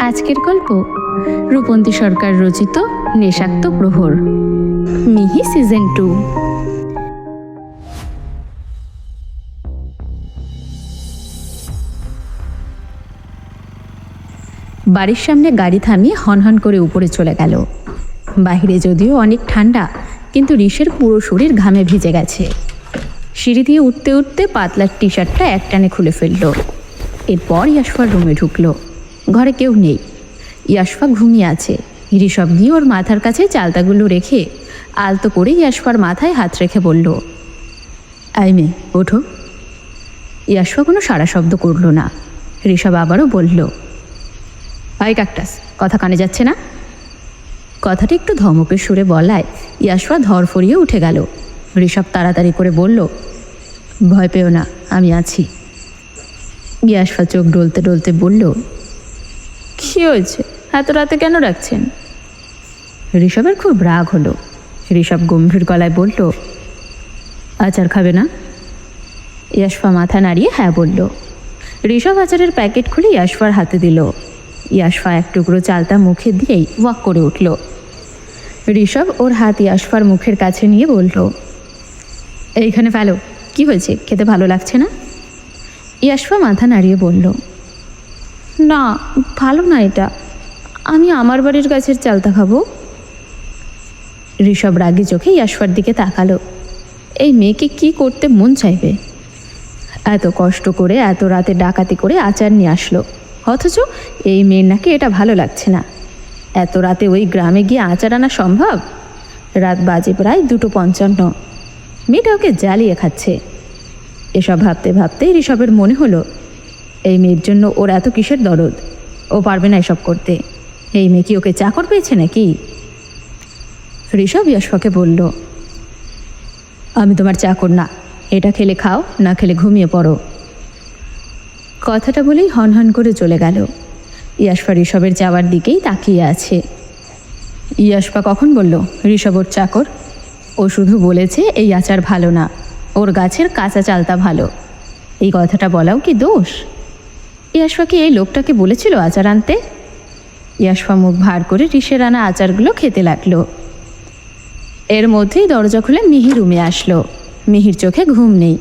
আজকের গল্প রূপন্তী সরকার রচিত নেশাক্ত প্রহর, মিহি সিজন 2। বাড়ির সামনে গাড়ি থামিয়ে হনহন করে উপরে চলে গেল। বাহিরে যদিও অনেক ঠান্ডা, কিন্তু ঋষের পুরো শরীর ঘামে ভিজে গেছে। সিঁড়ি দিয়ে উঠতে উঠতে পাতলার টি শার্টটা একটানে খুলে ফেলল। এরপর ইয়াশফার রুমে ঢুকলো। ঘরে কেউ নেই, ইয়াশফা ঘুমিয়ে আছে। ঋষভ গিয়ে ওর মাথার কাছে চালতাগুলো রেখে আলতো করে ইয়াশফার মাথায় হাত রেখে বলল, আই মেয়ে ওঠো। ইয়াশফা কোনো সাড়া শব্দ করল না। ঋষভ আবারও বলল, আই ক্যাকটাস, কথা কানে যাচ্ছে না? কথাটি একটু ধমকের সুরে বলায় ইয়াশফা ধরফরিয়ে উঠে গেল। ঋষভ তাড়াতাড়ি করে বলল, ভয় পেও না, আমি আছি। ইয়াশফা চোখ ডলতে ডলতে বলল, কী হয়েছে, এত রাতে কেন ডাকছেন? ঋষভের খুব রাগ হলো। ঋষভ গম্ভীর গলায় বলল, আচার খাবে না? ইয়াশফা মাথা নাড়িয়ে হ্যাঁ বলল। ঋষভ আচারের প্যাকেট খুলে ইয়াশফার হাতে দিল। ইয়াশফা এক টুকরো চালতা মুখে দিয়েই ওয়াক করে উঠল। ঋষভ ওর হাত ইয়াশফার মুখের কাছে নিয়ে বলল, এইখানে ফেলো, কি হয়েছে, খেতে ভালো লাগছে না? ইয়াশফা মাথা নাড়িয়ে বলল, না ভালো না এটা, আমি আমার বাড়ির গাছের চালতা খাবো। ঋষভ রাগী চোখে ইয়াশফার দিকে তাকালো। এই মেয়েকে কি করতে মন চাইবে? এত কষ্ট করে এত রাতে ডাকাতি করে আচার নিয়ে আসলো, অথচ এই মেয়ের নাকি এটা ভালো লাগছে না। এত রাতে ওই গ্রামে গিয়ে আচার আনা সম্ভব? রাত বাজে প্রায় 2:55। মেয়েটা ওকে জ্বালিয়ে খাচ্ছে। এসব ভাবতে ভাবতেই ঋষভের মনে হলো, এই মেয়ের জন্য ওর এত কিসের দরদ? ও পারবে না এসব করতে। এই মেয়ে কি ওকে চাকর পেয়েছে নাকি? ঋষভ ইয়াশফাকে বলল, আমি তোমার চাকর না, এটা খেলে খাও, না খেলে ঘুমিয়ে পড়ো। কথাটা বলেই হনহন করে চলে গেল। ইয়াশফা ঋষভের যাওয়ার দিকেই তাকিয়ে আছে। ইয়াশফা কখন বলল ঋষভ ওর চাকর? ও শুধু বলেছে এই আচার ভালো না, ওর গাছের কাঁচা চালতা ভালো। এই কথাটা বলাও কি দোষ? ইয়াশফা কি এই লোকটাকে বলেছিল আচার আনতে? ইয়াশফা মুখ ভার করে ঋষের আনা আচারগুলো খেতে লাগলো। এর মধ্যেই দরজা খুলে মিহি রুমে আসলো। মিহির চোখে ঘুম নেই।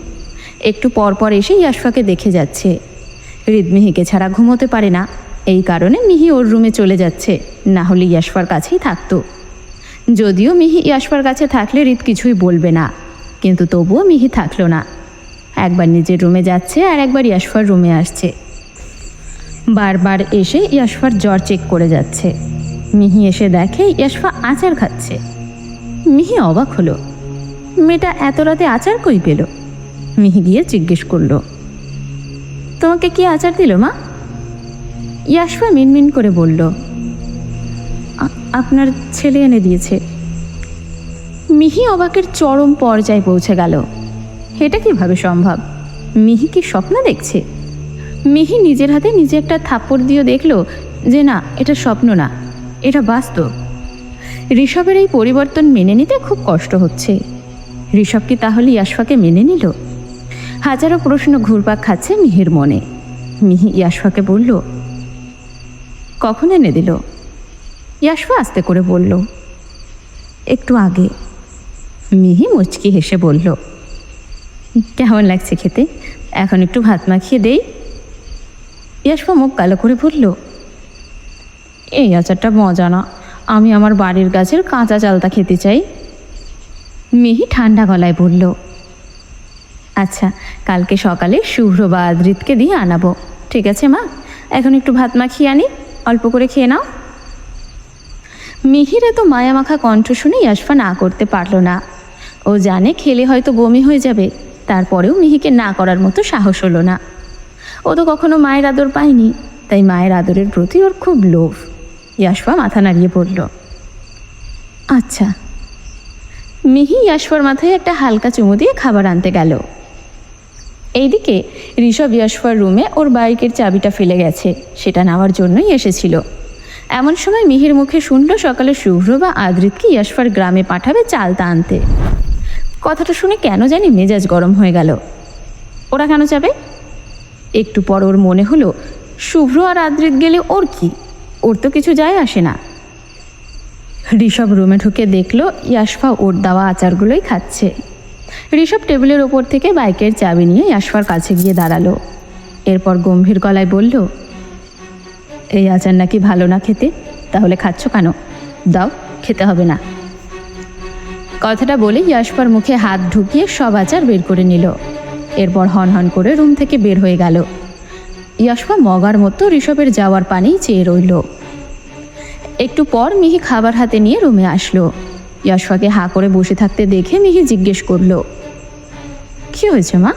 একটু পরপর এসে ইয়াশফাকে দেখে যাচ্ছে। হৃদ মিহিকে ছাড়া ঘুমোতে পারে না, এই কারণে মিহি ওর রুমে চলে যাচ্ছে, না হলে ইয়াশফার কাছেই থাকতো। যদিও মিহি ইয়াশফার কাছে থাকলে হৃদ কিছুই বলবে না, কিন্তু তবুও মিহি থাকলো না। একবার নিজের রুমে যাচ্ছে আর একবার ইয়াশফার রুমে আসছে। বারবার এসে ইয়াশফার জ্বর চেক করে যাচ্ছে। মিহি এসে দেখে ইয়াশফা আচার খাচ্ছে। মিহি অবাক হলো, মেয়েটা এত রাতে আচার কই পেল? মিহি গিয়ে জিজ্ঞেস করলো, তোমাকে কি আচার দিল মা? ইয়াশফা মিনমিন করে বলল, আপনার ছেলে এনে দিয়েছে। মিহি অবাকের চরম পর্যায়ে পৌঁছে গেল। এটা কিভাবে সম্ভব? মিহি কি স্বপ্ন দেখছে? মিহি নিজের হাতে নিজে একটা থাপ্পড় দিয়ে দেখলো যে না, এটা স্বপ্ন না, এটা বাস্তব। ঋষভের এই পরিবর্তন মেনে নিতে খুব কষ্ট হচ্ছে। ঋষভ কি তাহলে ইয়াশফাকে মেনে নিল? হাজারো প্রশ্ন ঘুরপাক খাচ্ছে মিহির মনে। মিহি ইয়াশফাকে বলল, কখন এনে দিল? ইয়াশফা আস্তে করে বলল, একটু আগে। মিহি মুচকি হেসে বলল, কেমন লাগছে খেতে? এখন একটু ভাত মাখিয়ে দেই। ইয়াশফা মুখ কালো করে বলল, এই আচারটা মজা না, আমি আমার বাড়ির গাছের কাঁচা চালতা খেতে চাই। মিহি ঠান্ডা গলায় বলল, আচ্ছা, কালকে সকালে শুভ্র বা আদ্রিতকে দিয়ে আনাবো, ঠিক আছে মা? এখন একটু ভাত মাখিয়ে আনি, অল্প করে খেয়ে নাও। মিহির এত মায়ামাখা কণ্ঠ শুনে ইয়াশফা না করতে পারল না। ও জানে খেলে হয়তো বমি হয়ে যাবে, তারপরেও মিহিকে না করার মতো সাহস হলো না। ও তো কখনো মায়ের আদর পায়নি, তাই মায়ের আদরের প্রতি ওর খুব লোভ। ইয়াশফা মাথা নাড়িয়ে বলল, আচ্ছা। মিহি ইয়াশফার মাথায় একটা হালকা চুমু দিয়ে খাবার আনতে গেল। এইদিকে ঋষভ ইয়াশফার রুমে ওর বাইকের চাবিটা ফেলে গেছে, সেটা নেওয়ার জন্যই এসেছিল। এমন সময় মিহির মুখে শুনল সকালে শুভ্র বা আদ্রিতকে ইয়াশফার গ্রামে পাঠাবে চালতা আনতে। কথাটা শুনে কেন জানি মেজাজ গরম হয়ে গেল। ওরা কেন যাবে? একটু পর ওর মনে হলো শুভ্র আর আদ্রিত গেলে ওর কি? ও ওর তো কিছু যায় আসে না। ঋষভ রুমে ঢুকে দেখলো ইয়াশফা ওর দেওয়া আচারগুলোই খাচ্ছে। ঋষভ টেবিলের ওপর থেকে বাইকের চাবি নিয়ে ইয়াশফার কাছে গিয়ে দাঁড়ালো। এরপর গম্ভীর গলায় বলল, এই আচার নাকি ভালো না খেতে, তাহলে খাচ্ছ কেন? দাও, খেতে হবে না। কথাটা বলে ইয়াশফার মুখে হাত ঢুকিয়ে সব আচার বের করে নিল। এরপর হন হন করে রুম থেকে বের হয়ে গেল। ইয়াশফা মগার মতো ঋষভের যাওয়ার পানেই চেয়ে রইল। একটু পর মিহি খাবার হাতে নিয়ে রুমে আসলো। ইয়াশফাকে হাঁ করে বসে থাকতে দেখে মিহি জিজ্ঞেস করলো, কি হয়েছে মা?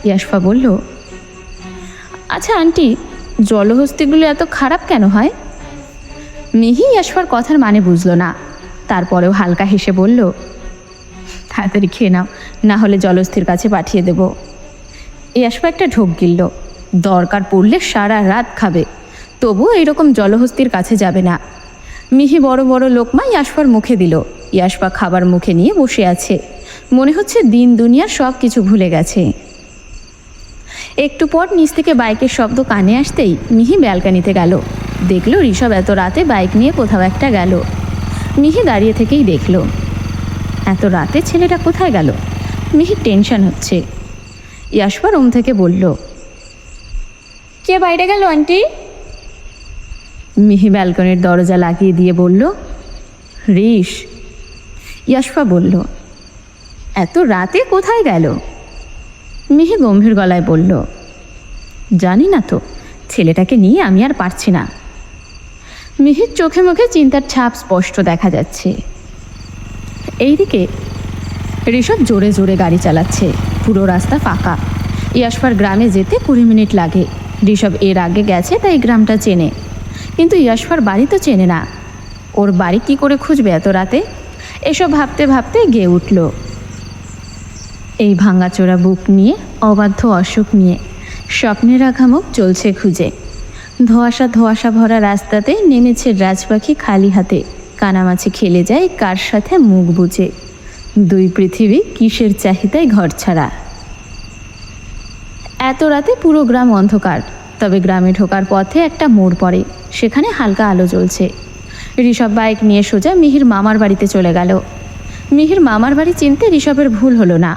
ইয়াশফা বলল, আচ্ছা আন্টি, জলহস্তিগুলো এত খারাপ কেন হয়? মিহি ইয়াশফার কথার মানে বুঝলো না। তারপরেও হালকা হেসে বলল, তাড়াতাড়ি খেয়ে নাও, না হলে জলহস্তির কাছে পাঠিয়ে দেব। ইয়াশফা একটা ঢোক গিলল। দরকার পড়লে সারা রাত খাবে, তবুও এইরকম জলহস্তির কাছে যাবে না। মিহি বড় বড় লোকমা ইয়াশফার মুখে দিল। ইয়াশফা খাবার মুখে নিয়ে বসে আছে, মনে হচ্ছে দিন দুনিয়ার সব কিছু ভুলে গেছে। একটু পর নিচ থেকে বাইকের শব্দ কানে আসতেই মিহি ব্যালকানিতে গেল। দেখলো ঋষভ এত রাতে বাইক নিয়ে কোথাও একটা গেল। মিহি দাঁড়িয়ে থেকেই দেখলো, এত রাতে ছেলেটা কোথায় গেল? মিহির টেনশন হচ্ছে। ইয়াশফা রুম থেকে বলল, কে বাইরে গেল আন্টি? মিহি ব্যালকনির দরজা লাগিয়ে দিয়ে বলল, ঋষ। ইয়াশফা বলল, এত রাতে কোথায় গেল? মিহি গম্ভীর গলায় বলল, জানি না তো, ছেলেটাকে নিয়ে আমি আর পারছি না। মিহির চোখে মুখে চিন্তার ছাপ স্পষ্ট দেখা যাচ্ছে। এইদিকে ঋষভ জোরে জোরে গাড়ি চালাচ্ছে। পুরো রাস্তা ফাঁকা। ইয়াশফার গ্রামে যেতে 20 মিনিট লাগে। ঋষভ এর আগে গেছে, তাই গ্রামটা চেনে, কিন্তু ইয়াশফার বাড়ি তো চেনে না। ওর বাড়ি কি করে খুঁজবে এত রাতে? এসব ভাবতে ভাবতে গেয়ে উঠল। এই ভাঙাচোরা বুক নিয়ে, অবাধ্য অসুখ নিয়ে স্বপ্নে রাখা মুখ চলছে খুঁজে। ধোঁয়াশা ধোঁয়াশা ভরা রাস্তাতে নেমেছে রাজপাখি খালি হাতে। কানামাছি খেলে যায় কার সাথে মুখ বুজে। দুই পৃথিবী কিসের চাহিদায় ঘর ছাড়া। এত রাতে পুরো গ্রাম অন্ধকার। তবে গ্রামে ঢোকার পথে একটা মোড় পড়ে, সেখানে হালকা আলো জ্বলছে। ঋষভ বাইক নিয়ে সোজা মিহির মামার বাড়িতে চলে গেল। মিহির মামার বাড়ি চিনতে ঋষভের ভুল হলো না।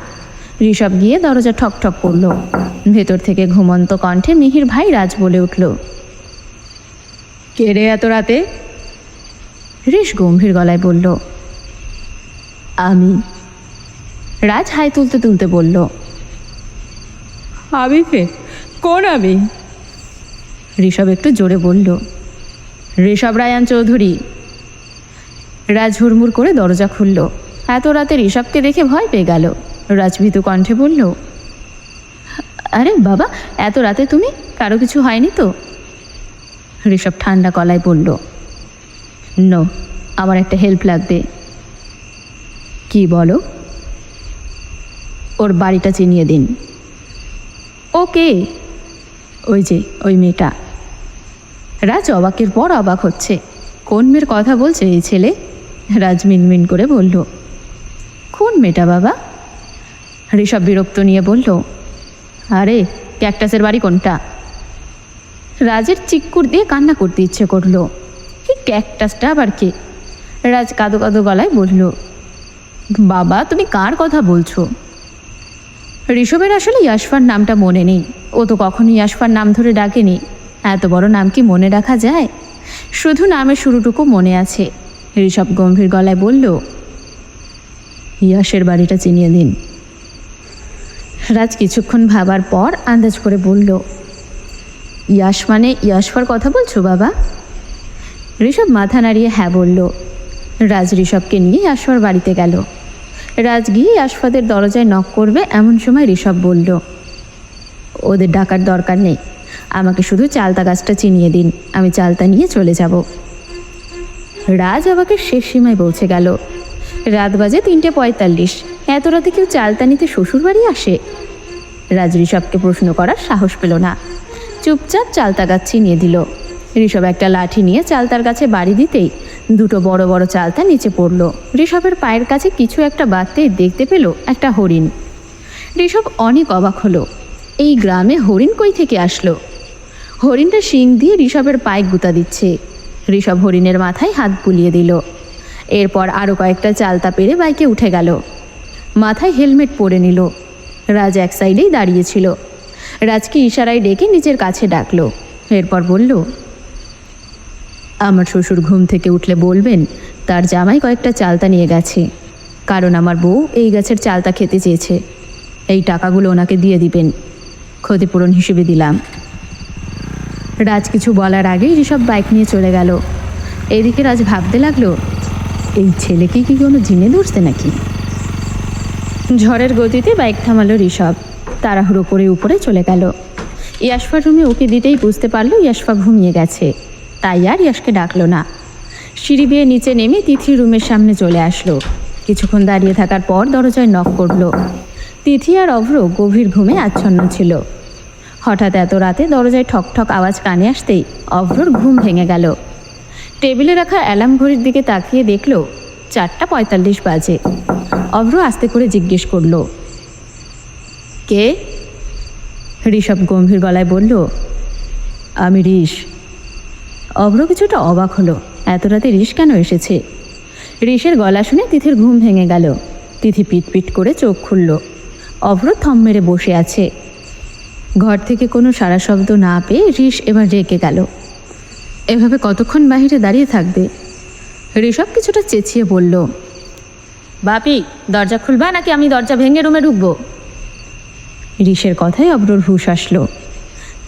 ঋষভ গিয়ে দরজা ঠক ঠক করল। ভেতর থেকে ঘুমন্ত কণ্ঠে মিহির ভাই রাজ বলে উঠল, কে রে এত রাতে? ঋষ গম্ভীর গলায় বলল, আমি। রাজ হাই তুলতে তুলতে বলল, আমি ফের? কোন আমি? ঋষভ একটু জোরে বলল, ঋষভ রায়ান চৌধুরী। রাজ হুড়মুড় করে দরজা খুলল। এত রাতে ঋষভকে দেখে ভয় পেয়ে গেল। রাজ ভীতু কণ্ঠে বলল, আরে বাবা, এত রাতে তুমি? কারো কিছু হয়নি তো? ঋষভ ঠান্ডা গলায় বলল, নো, আমার একটা হেল্প লাগবে। কি বলো? ওর বাড়িটা চিনিয়ে দিন। ওকে? ওই যে ওই মেয়েটা। রাজ অবাকের পর অবাক হচ্ছে। কোন মেয়ের কথা বলছে এই ছেলে? রাজ মিনমিন করে বলল, কোন মেয়েটা বাবা? ঋষভ বিরক্ত নিয়ে বলল, আরে ক্যাকটাসের বাড়ি কোনটা? রাজের চিক্কুর দিয়ে কান্না করতে ইচ্ছে করলো। কি ক্যাকটাসটা আবার কে? রাজ কাঁদো কাঁদো গলায় বলল, বাবা তুমি কার কথা বলছো? ঋষভের আসলে ইয়াশফার নামটা মনে নেই। ও তো কখনো ইয়াশফার নাম ধরে ডাকেনি। এত বড় নাম কি মনে রাখা যায়? শুধু নামের শুরুটুকু মনে আছে। ঋষভ গম্ভীর গলায় বলল, ইয়াশের বাড়িটা চিনিয়ে দিন। রাজ কিছুক্ষণ ভাবার পর আন্দাজ করে বলল, ইয়াশ মানে ইয়াশফার কথা বলছো বাবা? ঋষভ মাথা নাড়িয়ে হ্যাঁ বলল। রাজ ঋষভকে নিয়ে ইয়াশফার বাড়িতে গেল। রাজ গিয়ে ইয়াশফাদের দরজায় নক করবে এমন সময় ঋষভ বলল, ওদের ডাকার দরকার নেই, আমাকে শুধু চালতা গাছটা চিনিয়ে দিন, আমি চালতা নিয়ে চলে যাব। রাজ আমাকে শেষ সীমায় পৌঁছে গেল। রাত বাজে 3:45। এত রাতে কেউ চালতা নিতে শ্বশুর বাড়ি আসে? রাজ ঋষভকে প্রশ্ন করার সাহস পেল না। চুপচাপ চালতা গাছ চিনিয়ে দিল। ঋষভ একটা লাঠি নিয়ে চালতার কাছে বাড়ি দিতেই দুটো বড় বড় চালতা নিচে পড়ল। ঋষভের পায়ের কাছে কিছু একটা বাঁধতেই দেখতে পেল একটা হরিণ। ঋষভ অনেক অবাক হলো, এই গ্রামে হরিণ কই থেকে আসলো? হরিণটা শিং দিয়ে ঋষভের পায়ে গুঁতা দিচ্ছে। ঋষভ হরিণের মাথায় হাত বুলিয়ে দিল। এরপর আরও কয়েকটা চালতা পেরে বাইকে উঠে গেল। মাথায় হেলমেট পরে নিল। রাজ এক সাইডেই দাঁড়িয়েছিল। রাজকে ইশারায় ডেকে নিজের কাছে ডাকলো। এরপর বলল, আমার শ্বশুর ঘুম থেকে উঠলে বলবেন তার জামাই কয়েকটা চালতা নিয়ে গেছে, কারণ আমার বউ এই গাছের চালতা খেতে চেয়েছে। এই টাকাগুলো ওনাকে দিয়ে দিবেন, ক্ষতিপূরণ হিসেবে দিলাম। রাজ কিছু বলার আগেই ঋষভ বাইক নিয়ে চলে গেল। এদিকে রাজ ভাবতে লাগলো, এই ছেলেকে কি কোনো জিনে ধরছে নাকি? ঝড়ের গতিতে বাইক থামালো ঋষভ। তাড়াহুড়ো করে উপরে চলে গেল। ইয়াশফার রুমে ওকে দিতেই বুঝতে পারলো ইয়াশফা ঘুমিয়ে গেছে, তাই আর ইয়াশকে ডাকলো না। সিঁড়ি বেয়ে নিচে নেমে তিথি রুমের সামনে চলে আসলো। কিছুক্ষণ দাঁড়িয়ে থাকার পর দরজায় নক করলো। তিথি আর অভ্র গভীর ঘুমে আচ্ছন্ন ছিল। হঠাৎ এত রাতে দরজায় ঠক ঠক আওয়াজ কানে আসতেই অভ্রর ঘুম ভেঙে গেল। টেবিলে রাখা অ্যালার্ম ঘড়ির দিকে তাকিয়ে দেখল 4:45 বাজে। অভ্র আস্তে করে জিজ্ঞেস করল, কে? ঋষভ গম্ভীর গলায় বলল, আমি ঋষ। অভ্র কিছুটা অবাক হলো, এত রাতে ঋষ কেন এসেছে? ঋষের গলা শুনে তিথির ঘুম ভেঙে গেল। তিথি পিটপিট করে চোখ খুলল। অভ্র থম মেরে বসে আছে। ঘর থেকে কোনো সারা শব্দ না পেয়ে ঋষ এবার রেগে গেল। এভাবে কতক্ষণ বাহিরে দাঁড়িয়ে থাকবে? ঋষভ কিছুটা চেঁচিয়ে বলল, বাপি দরজা খুলবা নাকি আমি দরজা ভেঙে রুমে ঢুকবো? ঋষের কথায় অভ্রর হুঁশ আসলো।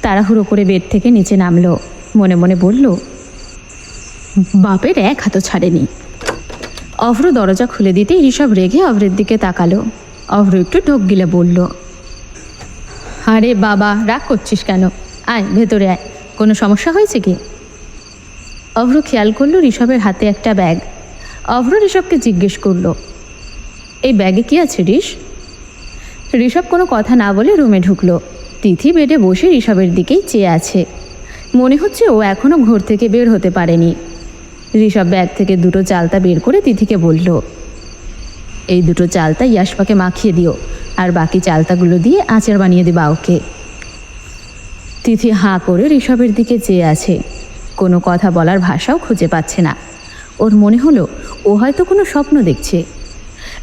তাড়াহুড়ো করে বেড থেকে নিচে নামলো। মনে মনে বলল, বাপের এক হাতও ছাড়েনি। অভ্র দরজা খুলে দিতেই ঋষভ রেগে অভ্রের দিকে তাকালো। অভ্র একটু ঢোক গিলে বলল, আরে বাবা রাগ করছিস কেন? আয় ভেতরে আয়, কোনো সমস্যা হয়েছে কি? অভ্র খেয়াল করলো ঋষভের হাতে একটা ব্যাগ। অভ্র ঋষভকে জিজ্ঞেস করলো, এই ব্যাগে কি আছে ঋষ? ঋষভ কোনো কথা না বলে রুমে ঢুকলো। তিথি বেডে বসে ঋষভের দিকেই চেয়ে আছে। মনে হচ্ছে ও এখনও ঘর থেকে বের হতে পারেনি। ঋষভ ব্যাগ থেকে দুটো চালতা বের করে তিথিকে বলল, এই দুটো চালতা ইয়াশফাকে মাখিয়ে দিও, আর বাকি চালতাগুলো দিয়ে আচার বানিয়ে দেবা ওকে। তিথি হাঁ করে ঋষভের দিকে চেয়ে আছে। কোনো কথা বলার ভাষাও খুঁজে পাচ্ছে না। ওর মনে হলো ও হয়তো কোনো স্বপ্ন দেখছে।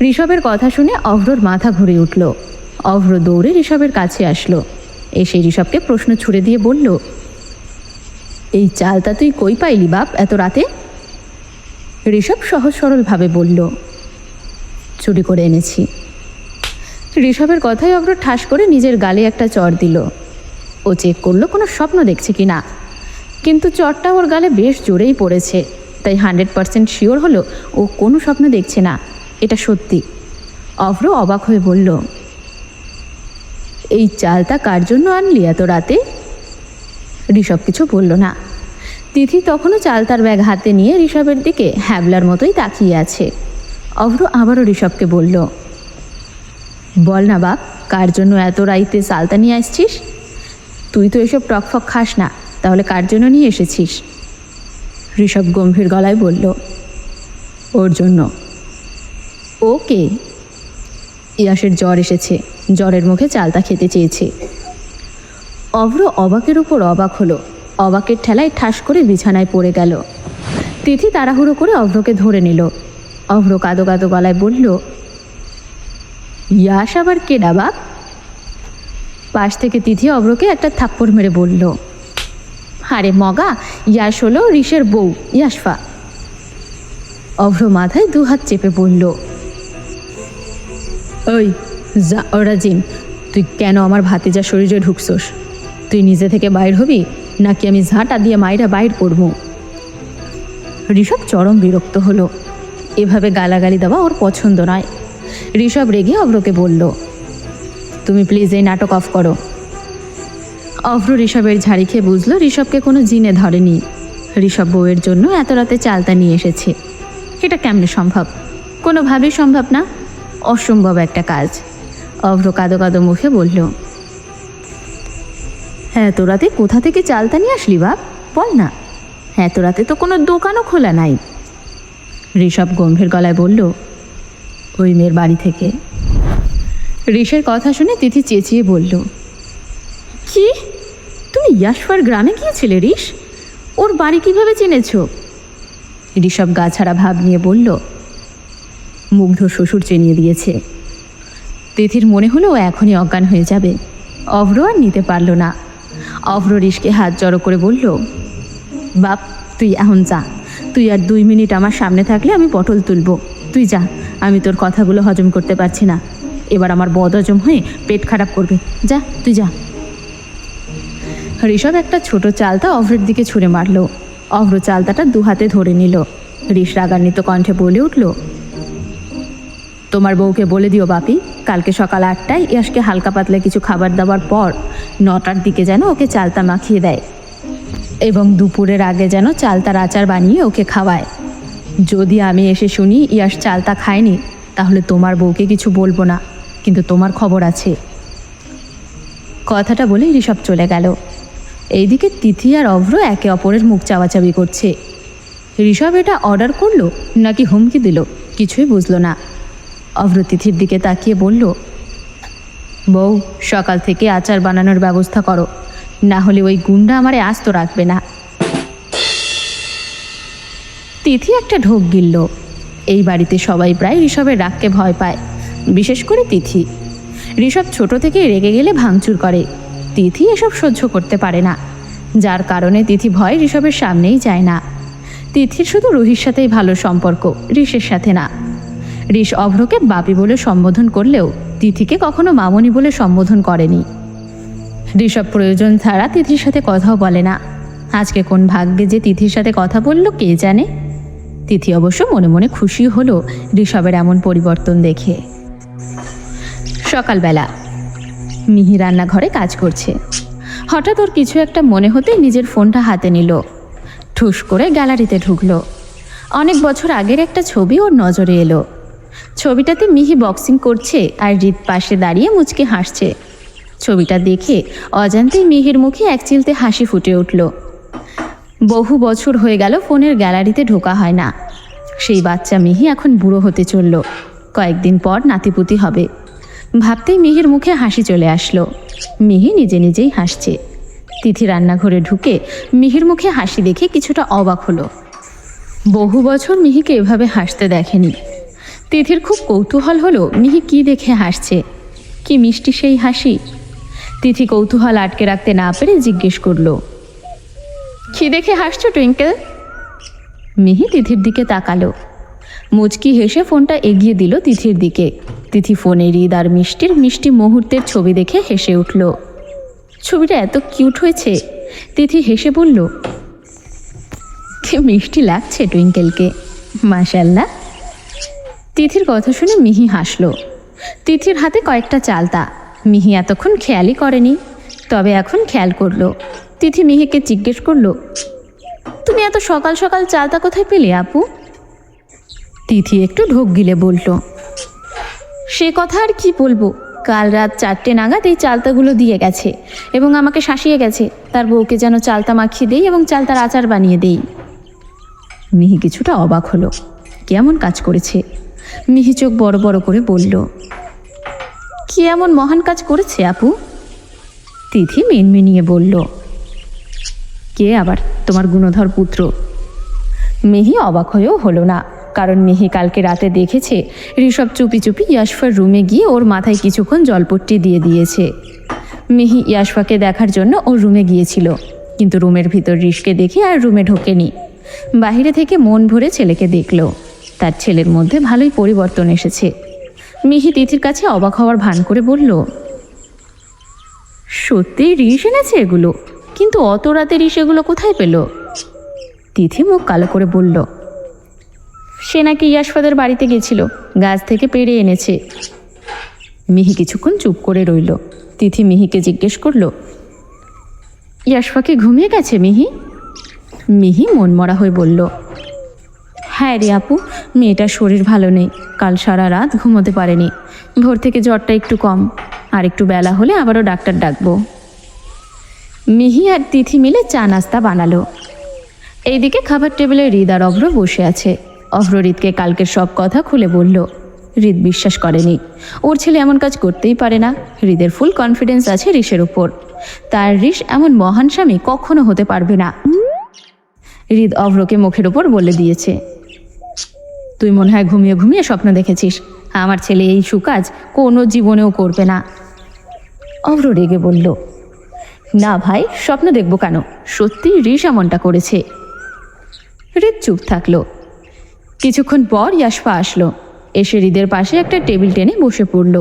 ঋষভের কথা শুনে অভ্রর মাথা ঘুরে উঠল। অভ্র দৌড়ে ঋষভের কাছে আসলো। এসে ঋষভকে প্রশ্ন ছুড়ে দিয়ে বলল, এই চালতা তুই কই পাইলি বাপ এত রাতে? ঋষভ সহজ সরলভাবে বলল, চুরি করে এনেছি। ঋষভের কথায় অভ্র ঠাস করে নিজের গালে একটা চড় দিল। ও চেক করলো কোনো স্বপ্ন দেখছে কি না, কিন্তু চড়টা ওর গালে বেশ জোরেই পড়েছে। তাই 100% শিওর হলো ও কোনো স্বপ্ন দেখছে না, এটা সত্যি। অভ্র অবাক হয়ে বলল, এই চালতা কার জন্য আনলি এত রাতে? ঋষভ কিছু বলল না। তিথি তখনও চালতার ব্যাগ হাতে নিয়ে ঋষভের দিকে হ্যাবলার মতোই তাকিয়ে আছে। অভ্র আবারও ঋষভকে বলল, বল না বাপ, কার জন্য এত রাইতে চালতা নিয়ে আসছিস? তুই তো এসব টকফক খাস না, তাহলে কার জন্য নিয়ে এসেছিস? ঋষভ গম্ভীর গলায় বলল, ওর জন্য। ওকে? ইয়াসের জ্বর এসেছে, জ্বরের মুখে চালতা খেতে চেয়েছে। অভ্র অবাকের উপর অবাক হলো। অবাকের ঠেলায় ঠাস করে বিছানায় পড়ে গেল। তিথি তাড়াহুড়ো করে অভ্রকে ধরে নিল। অভ্র কাঁদো কাঁদো গলায় বলল, ইয়াস আবার কেডা বাপ? পাশ থেকে তিথি অভ্রকে একটা থাপ্পড় মেরে বলল, আরে মগা, ইয়াস হলো ঋষের বউ ইয়াশফা। অভ্র মাথায় দুহাত চেপে বলল, ওই যা রাজিম, তুই কেন আমার ভাতিজার শরীরে ঢুকছোস? তুই নিজে থেকে বাইর হবি নাকি আমি ঝাঁটা দিয়ে মাইরা বাইর করবো? ঋষভ চরম বিরক্ত হলো। এভাবে গালাগালি দেওয়া ওর পছন্দ নয়। ঋষভ রেগে অভ্রকে বলল, তুমি প্লিজ এই নাটক অফ করো। অভ্র ঋষভের ঝাড়ি খেয়ে বুঝলো ঋষভকে কোনো জিনে ধরেনি। ঋষভ বউয়ের জন্য এত রাতে চালতা নিয়ে এসেছে। এটা কেমনে সম্ভব? কোনোভাবেই সম্ভব না, অসম্ভব একটা কাজ। অভ্র কাঁদো কাঁদো মুখে বলল, এত রাতে কোথা থেকে চালতা নিয়ে আসলি বাপ? বল না, এত রাতে তো কোনো দোকানও খোলা নাই। ঋষভ গম্ভীর গলায় বলল, ওই মেয়ের বাড়ি থেকে। ঋষের কথা শুনে তিথি চেঁচিয়ে বলল, কি? তুমি ইয়াশফার গ্রামে গিয়েছিলে ঋষ? ওর বাড়ি কিভাবে চিনেছ? ঋষভ গাছাড়া ভাব নিয়ে বলল, মুগ্ধ শ্বশুর চিনিয়ে দিয়েছে। তিথির মনে হলো ও এখনই অজ্ঞান হয়ে যাবে। অভ্র আর নিতে পারল না। অভ্র ঋষকে হাত জড়ো করে বলল, বাপ তুই এখন যা, তুই আর 2 মিনিট আমার সামনে থাকলে আমি পটল তুলব। তুই যা, আমি তোর কথাগুলো হজম করতে পারছি না। এবার আমার বদহজম হয়ে পেট খারাপ করবে। যা তুই যা। ঋষভ একটা ছোট চালতা অভ্রের দিকে ছুঁড়ে মারল। অভ্র চালতাটা 2 হাতে ধরে নিল। ঋষ রাগান্বিত কণ্ঠে বলে উঠল, তোমার বউকে বলে দিও বাপি, কালকে সকাল 8টায় ইয়াশকে হালকা পাতলা কিছু খাবার দাবার পর 9টার দিকে যেন ওকে চালতা মাখিয়ে দেয় এবং দুপুরের আগে যেন চালতার আচার বানিয়ে ওকে খাওয়ায়। যদি আমি এসে শুনি ইয়াশ চালতা খায়নি, তাহলে তোমার বউকে কিছু বলবো না, কিন্তু তোমার খবর আছে। কথাটা বলে ঋষভ চলে গেল। এইদিকে তিথি আর অভ্র একে অপরের মুখ চাওয়াচাবি করছে। ঋষভ এটা অর্ডার করলো নাকি হুমকি দিল কিছুই বুঝলো না। অভ্র তিথির দিকে তাকিয়ে বলল, বউ সকাল থেকে আচার বানানোর ব্যবস্থা করো, না হলে ওই গুন্ডা আমারে আস্ত রাখবে না। তিথি একটা ঢোক গিলল। এই বাড়িতে সবাই প্রায় ঋষভের রাগকে ভয় পায়, বিশেষ করে তিথি। ঋষভ ছোট থেকেই রেগে গেলে ভাঙচুর করে। তিথি এসব সহ্য করতে পারে না, যার কারণে তিথি ভয় ঋষভের সামনেই যায় না। তিথির শুধু রুহির সাথেই ভালো সম্পর্ক, ঋষের সাথে না। ঋষ অভ্রকে বাপি বলে সম্বোধন করলেও তিথিকে কখনো মামনি বলে সম্বোধন করেনি। ঋষভ প্রয়োজন ছাড়া তিথির সাথে কথাও বলে না। আজকে কোন ভাগ্যে যে তিথির সাথে কথা বলল কে জানে। তিথি অবশ্য মনে মনে খুশি হলো ঋষভের এমন পরিবর্তন দেখে। সকালবেলা মিহি রান্নাঘরে কাজ করছে। হঠাৎ ওর কিছু একটা মনে হতেই নিজের ফোনটা হাতে নিল। ঠুস করে গ্যালারিতে ঢুকলো। অনেক বছর আগের একটা ছবি ওর নজরে এলো। ছবিটাতে মিহি বক্সিং করছে আর হৃদ পাশে দাঁড়িয়ে মুচকে হাসছে। ছবিটা দেখে অজান্তেই মিহির মুখে এক চিলতে হাসি ফুটে উঠল। বহু বছর হয়ে গেল ফোনের গ্যালারিতে ঢোকা হয় না। সেই বাচ্চা মিহি এখন বুড়ো হতে চলল। কয়েকদিন পর নাতিপুতি হবে। ভাবতেই মিহির মুখে হাসি চলে আসলো। মিহি নিজে নিজেই হাসছে। তিথি রান্নাঘরে ঢুকে মিহির মুখে হাসি দেখে কিছুটা অবাক হলো। বহু বছর মিহিকে এভাবে হাসতে দেখেনি। তিথির খুব কৌতূহল হলো মিহি কি দেখে হাসছে, কি মিষ্টি সেই হাসি। তিথি কৌতূহল আটকে রাখতে না পেরে জিজ্ঞেস করলো, কি দেখে হাসছো টুইঙ্কেল? মিহি তিথির দিকে তাকালো। মুচকি হেসে ফোনটা এগিয়ে দিল তিথির দিকে। তিথি ফোনে হৃদ আর মিষ্টির মিষ্টি মুহূর্তের ছবি দেখে হেসে উঠল। ছবিটা এত কিউট হয়েছে। তিথি হেসে বলল, কি মিষ্টি লাগছে টুইঙ্কেলকে, মাশাআল্লাহ। তিথির কথা শুনে মিহি হাসল। তিথির হাতে কয়েকটা চালতা। মিহি এতক্ষণ খেয়ালই করেনি, তবে এখন খেয়াল করলো। তিথি মিহিকে জিজ্ঞেস করলো, তুমি এত সকাল সকাল চালতা কোথায় পেলে আপু? তিথি একটু ঢোক গিলে বলল, সে কথা আর কি বলবো, কাল রাত 4টে নাগাদ এই চালতাগুলো দিয়ে গেছে এবং আমাকে শাসিয়ে গেছে তার বউকে যেন চালতা মাখিয়ে দেই এবং চালতার আচার বানিয়ে দেই। মিহি কিছুটা অবাক হলো, কেমন কাজ করেছে। মিহি চোখ বড় বড় করে বলল, কি এমন মহান কাজ করেছে আপু? তিথি মিনমিনিয়ে বলল, কে আবার, তোমার গুণধর পুত্র। মিহি অবাক হয়েও হলো না, কারণ মিহি কালকে রাতে দেখেছে ঋষভ চুপি চুপি ইয়াশফার রুমে গিয়ে ওর মাথায় কিছুক্ষণ জলপট্টি দিয়ে দিয়েছে। মিহি ইয়াশফাকে দেখার জন্য ওর রুমে গিয়েছিল, কিন্তু রুমের ভিতর ঋষকে দেখে আর রুমে ঢোকেনি। বাইরে থেকে মন ভরে ছেলেকে দেখলো। তার ছেলের মধ্যে ভালোই পরিবর্তন এসেছে। মিহি তিথির কাছে অবাক হওয়ার ভান করে বলল, সত্যিই ঋষ এনেছে এগুলো, কিন্তু অত রাতে ঋষ এগুলো কোথায় পেল? তিথি মুখ কালো করে বলল, সে নাকি ইয়াশফাদের বাড়িতে গেছিল, গাছ থেকে পেড়ে এনেছে। মিহি কিছুক্ষণ চুপ করে রইল। তিথি মিহিকে জিজ্ঞেস করলো, ইয়াশফা কি ঘুমিয়ে গেছে মিহি? মিহি মনমরা হয়ে বলল, হ্যাঁ রে আপু, মেয়েটার শরীর ভালো নেই, কাল সারা রাত ঘুমোতে পারেনি। ভোর থেকে জ্বরটা একটু কম, আর একটু বেলা হলে আবারও ডাক্তার ডাকবো। মিহি আর তিথি মিলে চা নাস্তা বানালো। এইদিকে খাবার টেবিলে হৃদ আর অভ্র বসে আছে। অভ্র হৃদকে কালকের সব কথা খুলে বলল। হৃদ বিশ্বাস করেনি, ওর ছেলে এমন কাজ করতেই পারে না। হৃদের ফুল কনফিডেন্স আছে ঋষের উপর। তার ঋষ এমন মহান স্বামী কখনো হতে পারবে না। হৃদ অভ্রকে মুখের ওপর বলে দিয়েছে, তুই মনে হয় ঘুমিয়ে ঘুমিয়ে স্বপ্ন দেখেছিস, আমার ছেলে এই সুকাজ কোনো জীবনেও করবে না। অভ্র রেগে বলল, না ভাই, স্বপ্ন দেখব কেন, সত্যি ঋষ এমনটা করেছে। হৃদ চুপ থাকলো। কিছুক্ষণ পর ইয়াশফা আসলো। এসে হৃদের পাশে একটা টেবিল টেনে বসে পড়ল।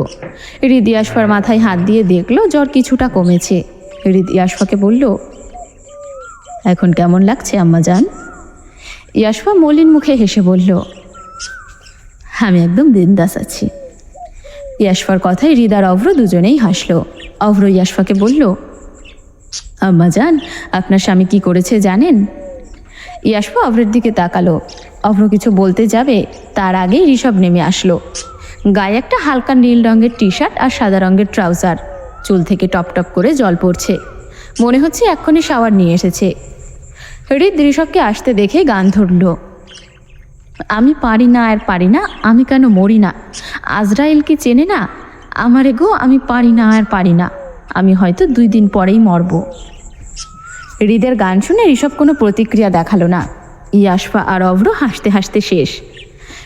হৃদ ইয়াশফার মাথায় হাত দিয়ে দেখলো জ্বর কিছুটা কমেছে। হৃদ ইয়াশফাকে বলল, এখন কেমন লাগছে আম্মা জান? ইয়াশফা মলিন মুখে হেসে বলল, আমি একদম বিন্দাস আছি। ইয়াশফার কথায় হৃদ আর অভ্র দুজনেই হাসলো। অভ্র ইয়াশফাকে বলল, আম্মা জান, আপনার স্বামী কি করেছে জানেন? ইয়াশফা অভ্রের দিকে তাকালো। অভ্র কিছু বলতে যাবে তার আগেই ঋষভ নেমে আসলো। গায়ে একটা হালকা নীল রঙের টি শার্ট আর সাদা রঙের ট্রাউজার, চুল থেকে টপ টপ করে জল পড়ছে, মনে হচ্ছে এক্ষুনি শাওয়ার নিয়ে এসেছে। হৃদ ঋষভকে আসতে দেখে গান ধরল, আমি পারি না আর পারি না, আমি কেন মরি না, আজরাইল কি চেনে না আমারে গো, আমি পারি না আর পারি না, আমি হয়তো 2 দিন পরেই মরব। হৃদের গান শুনে ঋষভ কোনো প্রতিক্রিয়া দেখালো না। ইয়াশফা আর অভ্র হাসতে হাসতে শেষ।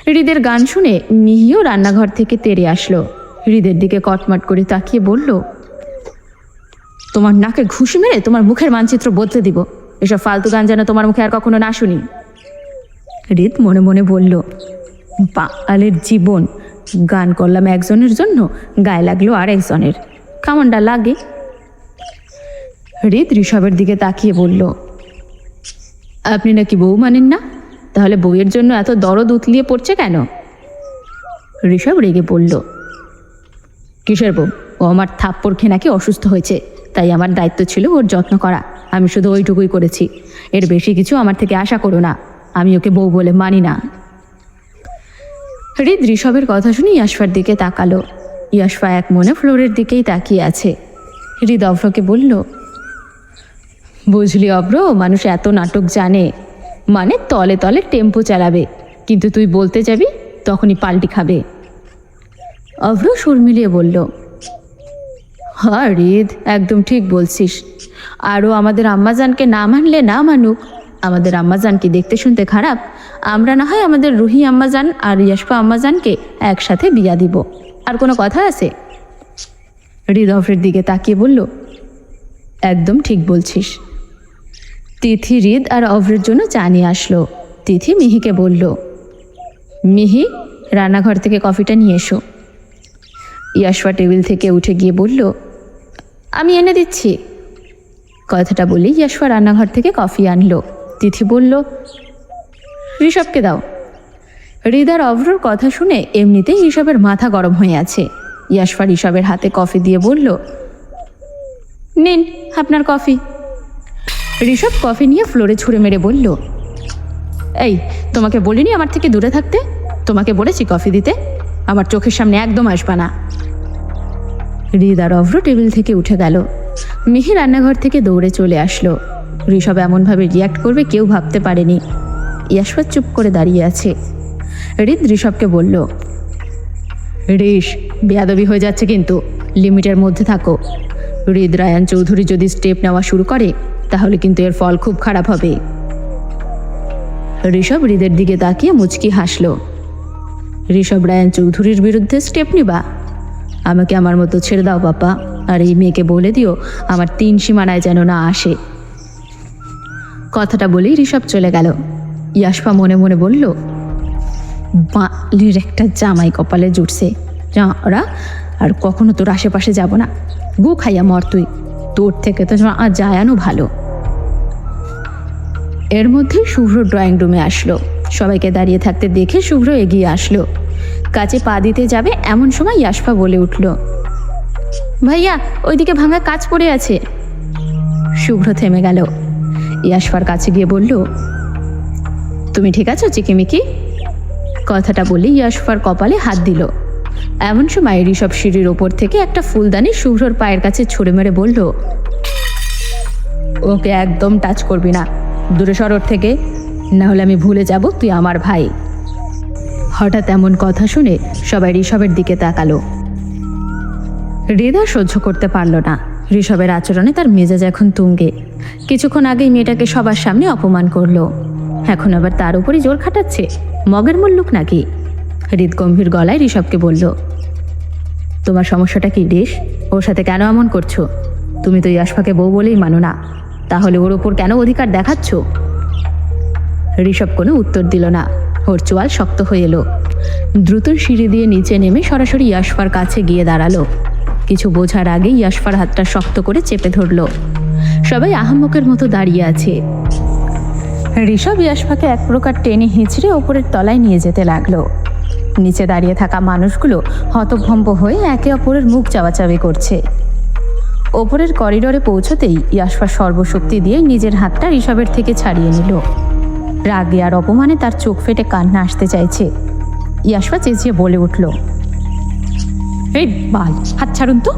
হৃদের গান শুনে মিহিও রান্নাঘর থেকে তেড়ে আসলো। হৃদের দিকে কটমট করে তাকিয়ে বলল, তোমার নাকে ঘুষি মেরে তোমার মুখের মানচিত্র বদলে দিব, এসব ফালতু গান যেন তোমার মুখে আর কখনো না শুনি। হৃদ মনে মনে বলল, বাঙালির জীবন, গান করলাম একজনের জন্য, গায়ে লাগলো আর একজনের, কেমনটা লাগে? হৃদ ঋষভের দিকে তাকিয়ে বলল, আপনি নাকি বউ মানেন না, তাহলে বউয়ের জন্য এত দরদ উতলিয়ে পড়ছে কেন? ঋষভ রেগে বলল, কিসের বউ? ও আমার থাপ্পড় খেয়ে নাকি অসুস্থ হয়েছে, তাই আমার দায়িত্ব ছিল ওর যত্ন করা, আমি শুধু ওইটুকুই করেছি, এর বেশি কিছু আমার থেকে আশা করো না, আমি ওকে বউ বলে মানি না। হৃদ ঋষভের কথা শুনে ইয়াশফার দিকে তাকালো। ইয়াশফা এক মনে ফ্লোরের দিকেই তাকিয়ে আছে। হৃদ অভ্রকে বলল, বুঝলি অভ্র, মানুষ এত নাটক জানে, মানে তলে তলে টেম্পো চালাবে, কিন্তু তুই বলতে যাবি তখনই পাল্টি খাবে। অভ্র সুর মিলিয়ে বলল, হ্যাঁ হৃদ, একদম ঠিক বলছিস, আরও আমাদের আম্মাজানকে না মানলে না মানুক, আমাদের আম্মাজান কি দেখতে শুনতে খারাপ? আমরা না হয় আমাদের রুহি আম্মাজান আর ইয়াশফা আম্মাজানকে একসাথে বিয়া দিব, আর কোনো কথা আছে? হৃদ অভ্রের দিকে তাকিয়ে বলল, একদম ঠিক বলছিস। তিথি হৃদ আর অভ্রের জন্য চা নিয়ে আসলো। তিথি মিহিকে বলল, মিহি, রান্নাঘর থেকে কফিটা নিয়ে এসো। ইয়াশফা টেবিল থেকে উঠে গিয়ে বলল, আমি এনে দিচ্ছি। কথাটা বলি ইয়াশফা রান্নাঘর থেকে কফি আনলো। তিথি বলল, ঋষভকে দাও। হৃদ আর অভ্রর কথা শুনে এমনিতেই ঋষভের মাথা গরম হয়ে আছে। ইয়াশফা ঋষভের হাতে কফি দিয়ে বলল, নিন আপনার কফি। ঋষভ কফি নিয়ে ফ্লোরে ছুঁড়ে মেরে বলল, এই, তোমাকে বলিনি আমার থেকে দূরে থাকতে? তোমাকে বলেছি কফি দিতে, আমার চোখের সামনে একদম আসবা না। হৃদ আর অভ্র টেবিল থেকে উঠে গেল। মিহি রান্নাঘর থেকে দৌড়ে চলে আসলো। ঋষভ এমনভাবে রিয়াক্ট করবে কেউ ভাবতে পারেনি। ইয়াশফা চুপ করে দাঁড়িয়ে আছে। হৃদ ঋষভকে বলল, ঋষ, বেয়াদবি হয়ে যাচ্ছে কিন্তু, লিমিটের মধ্যে থাকো। হৃদ রায়ান চৌধুরী যদি স্টেপ নেওয়া শুরু করে তাহলে কিন্তু এর ফল খুব খারাপ হবে। ঋষভ হৃদের দিকে তাকিয়ে মুচকি হাসল। ঋষভ রায়ান চৌধুরীর বিরুদ্ধে স্টেপ নিবা? আমাকে আমার মতো ছেড়ে দাও বাবা, আর এই মেয়েকে বলে দিও আমার 3 সীমানায় যেন না আসে। কথাটা বলেই ঋষভ চলে গেল। ইয়াশফা মনে মনে বলল, বালির একটা জামাই কপালে জুটছে, ওরা আর কখনো তোর আশেপাশে যাব না, গু খাইয়া মর তুই, তোর থেকে তো জায়ানো ভালো। এর মধ্যে শুভ্র ড্রয়িং রুমে আসলো। সবাইকে দাঁড়িয়ে থাকতে দেখে শুভ্র এগিয়ে আসলো। কাছে পা দিতে যাবে এমন সময় ইয়াশফা বলে উঠল, ভাইয়া, ওইদিকে ভাঙা কাচ পড়ে আছে। শুভ্র থেমে গেল। ইয়াশফার কাছে গিয়ে বলল, তুমি ঠিক আছো চিকিমিকি? কথাটা বলে ইয়াশফার কপালে হাত দিল। এমন সময় ঋষভ সিঁড়ির ওপর থেকে একটা ফুলদানি শুভ্রর পায়ের কাছে ছুঁড়ে মেরে বলল, ওকে একদম টাচ করবি না, দূরে সর ওর থেকে, না হলে আমি ভুলে যাব তুই আমার ভাই। হঠাৎ এমন কথা শুনে সবাই ঋষভের দিকে তাকালো। হৃদা সহ্য করতে পারল না। ঋষভের আচরণে তার মেজাজ এখন তুঙ্গে। কিছুক্ষণ আগেই মেয়েটাকে সবার সামনে অপমান করলো, এখন আবার তার উপরই জোর খাটাচ্ছে। মগের মুল্লুক নাকি? হৃদ গম্ভীর গলায় ঋষভকে বলল, তোমার সমস্যাটা কি ঋষ? ওর সাথে কেন এমন করছো? তুমি তো ইয়াশফাকে বউ বলেই মানো না, তাহলে ওর ওপর কেন অধিকার দেখাচ্ছ? ঋষভ কোনো উত্তর দিল না। ওর চোয়াল শক্ত হয়ে এলো। দ্রুত সিঁড়ি দিয়ে নিচে নেমে সরাসরি ইয়াশফার কাছে গিয়ে দাঁড়ালো। কিছু বোঝার আগে ইয়াশফার হাতটা শক্ত করে চেপে ধরল। সবাই আহাম্মকের মতো দাঁড়িয়ে আছে। ঋষভ ইয়াশফাকে এক প্রকার টেনে হিঁচড়ে ওপরের তলায় নিয়ে যেতে লাগলো। নিচে দাঁড়িয়ে থাকা মানুষগুলো হতভম্ব হয়ে একে অপরের মুখ চাওয়াচাওয়ি করছে। ওপরের করিডোরে পৌঁছতেই ইয়াশফা সর্বশক্তি দিয়ে নিজের হাতটা ঋষভের থেকে ছাড়িয়ে নিল। রাগে আর অপমানে তার চোখ ফেটে কান্না আসতে চাইছে। ইয়াশফা চেঁচিয়ে বলে উঠল, এই বাল, হাত ছাড়ুন তো।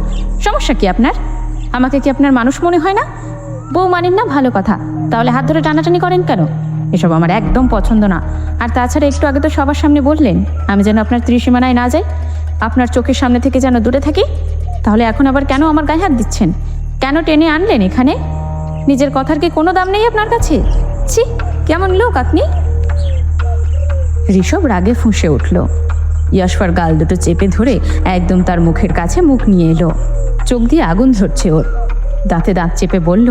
সমস্যা কি আপনার? আমাকে কি আপনার মানুষ মনে হয় না? বউ মানেন না, ভালো কথা, তাহলে হাত ধরে টানাটানি করেন কেন? এসব আমার একদম পছন্দ না। আর তাছাড়া একটু আগে তো সবার সামনে বললেন আমি যেন আপনার ত্রিসীমানায় না যাই, আপনার চোখের সামনে থেকে যেন দূরে থাকি। তাহলে এখন আবার কেন আমার গায়ে হাত দিচ্ছেন? কেন টেনে আনলেন এখানে? নিজের কথার কি কোনো দাম নেই আপনার কাছে? ছি, কেমন লোক আপনি! ঋষভ রাগে ফুঁসে উঠল। ইয়াশফার গাল দুটো চেপে ধরে একদম তার মুখের কাছে মুখ নিয়ে এলো। চোখ দিয়ে আগুন ধরছে ওর। দাঁতে দাঁত চেপে বলল,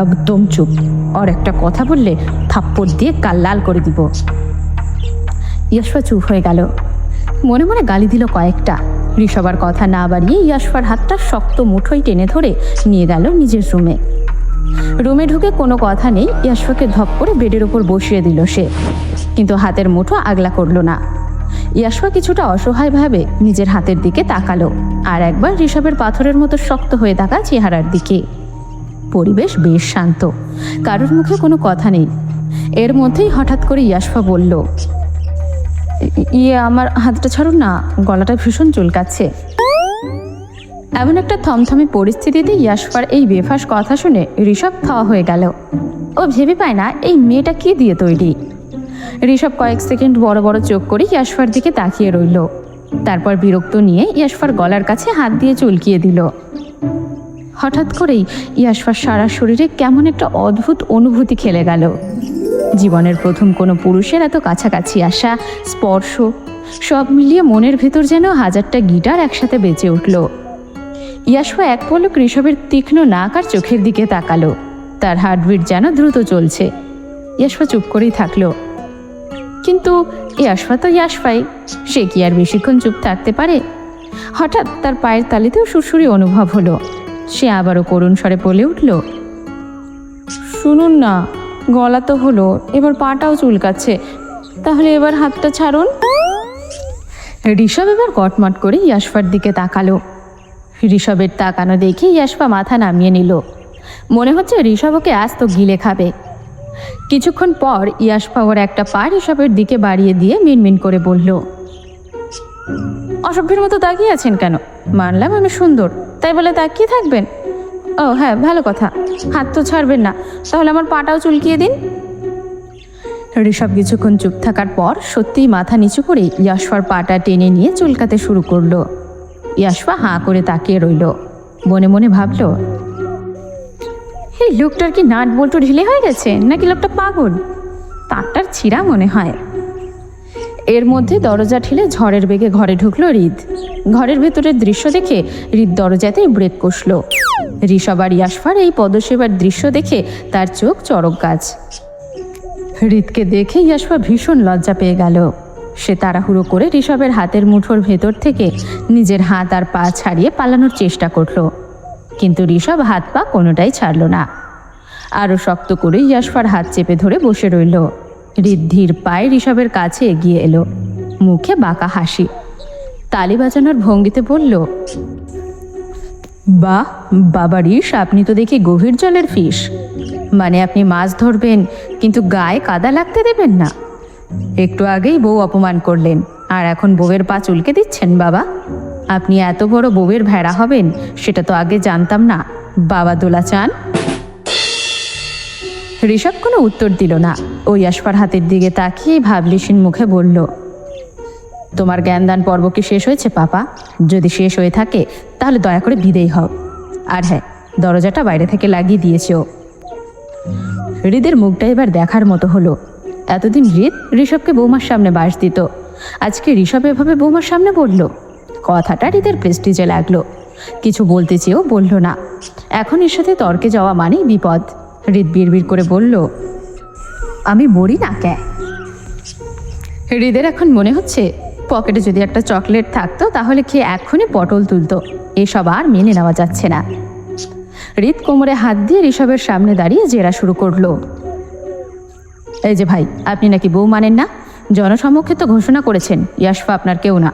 একদম চুপ। আর একটা কথা বললে থাপ্পড় দিয়ে গাল লাল করে দিব। ইয়াশফা চুপ হয়ে গেল। মনে মনে গালি দিল কয়েকটা। ঋষভার কথা না বাড়িয়ে ইয়াশফার হাতটা শক্ত মুঠোয় টেনে ধরে নিয়ে গেল নিজের রুমে। রুমে ঢুকে কোনো কথা নেই, ইয়াশফাকে ধপ করে বেডের উপর বসিয়ে দিল সে, কিন্তু হাতের মুঠো আগলা করল না। ইয়াশফা কিছুটা অসহায়ভাবে নিজের হাতের দিকে তাকালো, আর একবার ঋষভের পাথরের মতো শক্ত হয়ে থাকা চেহারার দিকে। পরিবেশ বেশ শান্ত, কারোর মুখে কোনো কথা নেই। এর মধ্যেই হঠাৎ করে ইয়াশফা বলল, আমার হাতটা ছাড়ুন না, গলাটা ভীষণ চুলকাচ্ছে। এমন একটা থমথমে পরিস্থিতিতে ইয়াশফার এই বেফাস কথা শুনে ঋষভ থাওয়া হয়ে গেল। ও ভেবে পায় না এই মেয়েটা কি দিয়ে তৈরি। ঋষভ কয়েক সেকেন্ড বড় বড় চোখ করে ইয়াশফার দিকে তাকিয়ে রইল। তারপর বিরক্ত নিয়ে ইয়াশফার গলার কাছে হাত দিয়ে চুলকিয়ে দিল। হঠাৎ করেই ইয়াশফার সারা শরীরে কেমন একটা অদ্ভুত অনুভূতি খেলে গেল। জীবনের প্রথম কোনো পুরুষের এত কাছাকাছি আসা, স্পর্শ, সব মিলিয়ে মনের ভেতর যেন হাজারটা গিটার একসাথে বেঁচে উঠল। ইয়াশফা এক পলক ঋষভের তীক্ষ্ণ নাক আর চোখের দিকে তাকালো। তার হার্টবিট যেন দ্রুত চলছে। ইয়াশফা চুপ করেই থাকলো। কিন্তু ইয়াশফা তো ইয়াশফাই, সে কি আর বেশিক্ষণ চুপ থাকতে পারে? হঠাৎ তার পায়ের তালিতেও সুরসুরি অনুভব হলো। সে আবারও করুণ স্বরে বলে উঠল, শুনুন না, গলা তো হলো, এবার পাটাও চুলকাচ্ছে, তাহলে এবার হাতটা ছাড়ুন। ঋষভ এবার কটমট করে ইয়াশফার দিকে তাকালো। ঋষভের তাকানো দেখে ইয়াশফা মাথা নামিয়ে নিল। মনে হচ্ছে ঋষভ ওকে আস্ত গিলে খাবে। কিছুক্ষণ পর ইয়াশফা ওর একটা পা ঋষভের দিকে বাড়িয়ে দিয়ে মিনমিন করে বলল, অসভ্যের মতো তাকিয়ে আছেন কেন? মানলাম আমি সুন্দর, তাই বলে তাকিয়ে থাকবেন? ও হ্যাঁ, ভালো কথা, হাত তো ছাড়বেন না, তাহলে আমার পাটাও চুলকিয়ে দিন। ঋষভ কিছুক্ষণ চুপ থাকার পর সত্যিই মাথা নিচু করে ইয়াশফার পাটা টেনে নিয়ে চুলকাতে শুরু করলো। ইয়াশফা হাঁ করে তাকিয়ে রইল। মনে মনে ভাবল, এই লোকটার কি নাট বল্টু ঢিলে হয়ে গেছে, নাকি লোকটা পাগল? তারটার ছিঁড়া মনে হয়। এর মধ্যে দরজা ঠেলে ঝড়ের বেগে ঘরে ঢুকলো হৃদ। ঘরের ভেতরের দৃশ্য দেখে হৃদ দরজাতেই ব্রেক কষল। ঋষভ আর ইয়াশফার এই পদসেবার দৃশ্য দেখে তার চোখ চড়ক গাছ। হৃদকে দেখে ইয়াশফা ভীষণ লজ্জা পেয়ে গেল। সে তাড়াহুড়ো করে ঋষভের হাতের মুঠোর ভেতর থেকে নিজের হাত আর পা ছাড়িয়ে পালানোর চেষ্টা করল, কিন্তু ঋষভ হাত পা কোনোটাই ছাড়ল না। আরও শক্ত করে ইয়াশফার হাত চেপে ধরে বসে রইল। হৃদ ধীর পায়ে ঋষভের কাছে এগিয়ে এলো, মুখে বাঁকা হাসি। তালি বাজানোর ভঙ্গিতে বলল, বাহ বাবা ঋষ, আপনি তো দেখি গভীর জলের ফিশ। মানে আপনি মাছ ধরবেন কিন্তু গায়ে কাদা লাগতে দেবেন না। একটু আগেই বউ অপমান করলেন, আর এখন বউয়ের পা চুলকে দিচ্ছেন বাবা? আপনি এত বড় বউয়ের ভেড়া হবেন সেটা তো আগে জানতাম না। বাবা দোলা চান? ঋষভ কোনো উত্তর দিল না। ও ইয়াশফার হাতের দিকে তাকিয়ে ভাবলিসীন মুখে বলল, তোমার জ্ঞানদান পর্ব কি শেষ হয়েছে পাপা? যদি শেষ হয়ে থাকে তাহলে দয়া করে বিদেয় হও। আর হ্যাঁ, দরজাটা বাইরে থেকে লাগিয়ে দিয়েছে ও। হৃদের মুখটা এবার দেখার মতো হলো। এতদিন হৃদ ঋষভকে বৌমার সামনে বাস দিত, আজকে ঋষভ এভাবে বৌমার সামনে বলল। কথাটা হৃদের প্রেস্টিজে লাগলো। কিছু বলতে চেয়েও বলল না। এখন এর সাথে তর্কে যাওয়া মানেই বিপদ। হৃদ বিড়বিড় করে বলল, আমি মরি না কে? হৃদের এখন মনে হচ্ছে পকেটে যদি একটা চকলেট থাকতো তাহলে খেয়ে এক্ষুনি পটল তুলতো। এসব আর মেনে নেওয়া যাচ্ছে না। হৃদ কোমরে হাত দিয়ে ঋষভের সামনে দাঁড়িয়ে জেরা শুরু করলো। এই যে ভাই, আপনি নাকি বউ মানেন না? জনসম্মুখে তো ঘোষণা করেছেন ইয়াশফা আপনার কেউ না,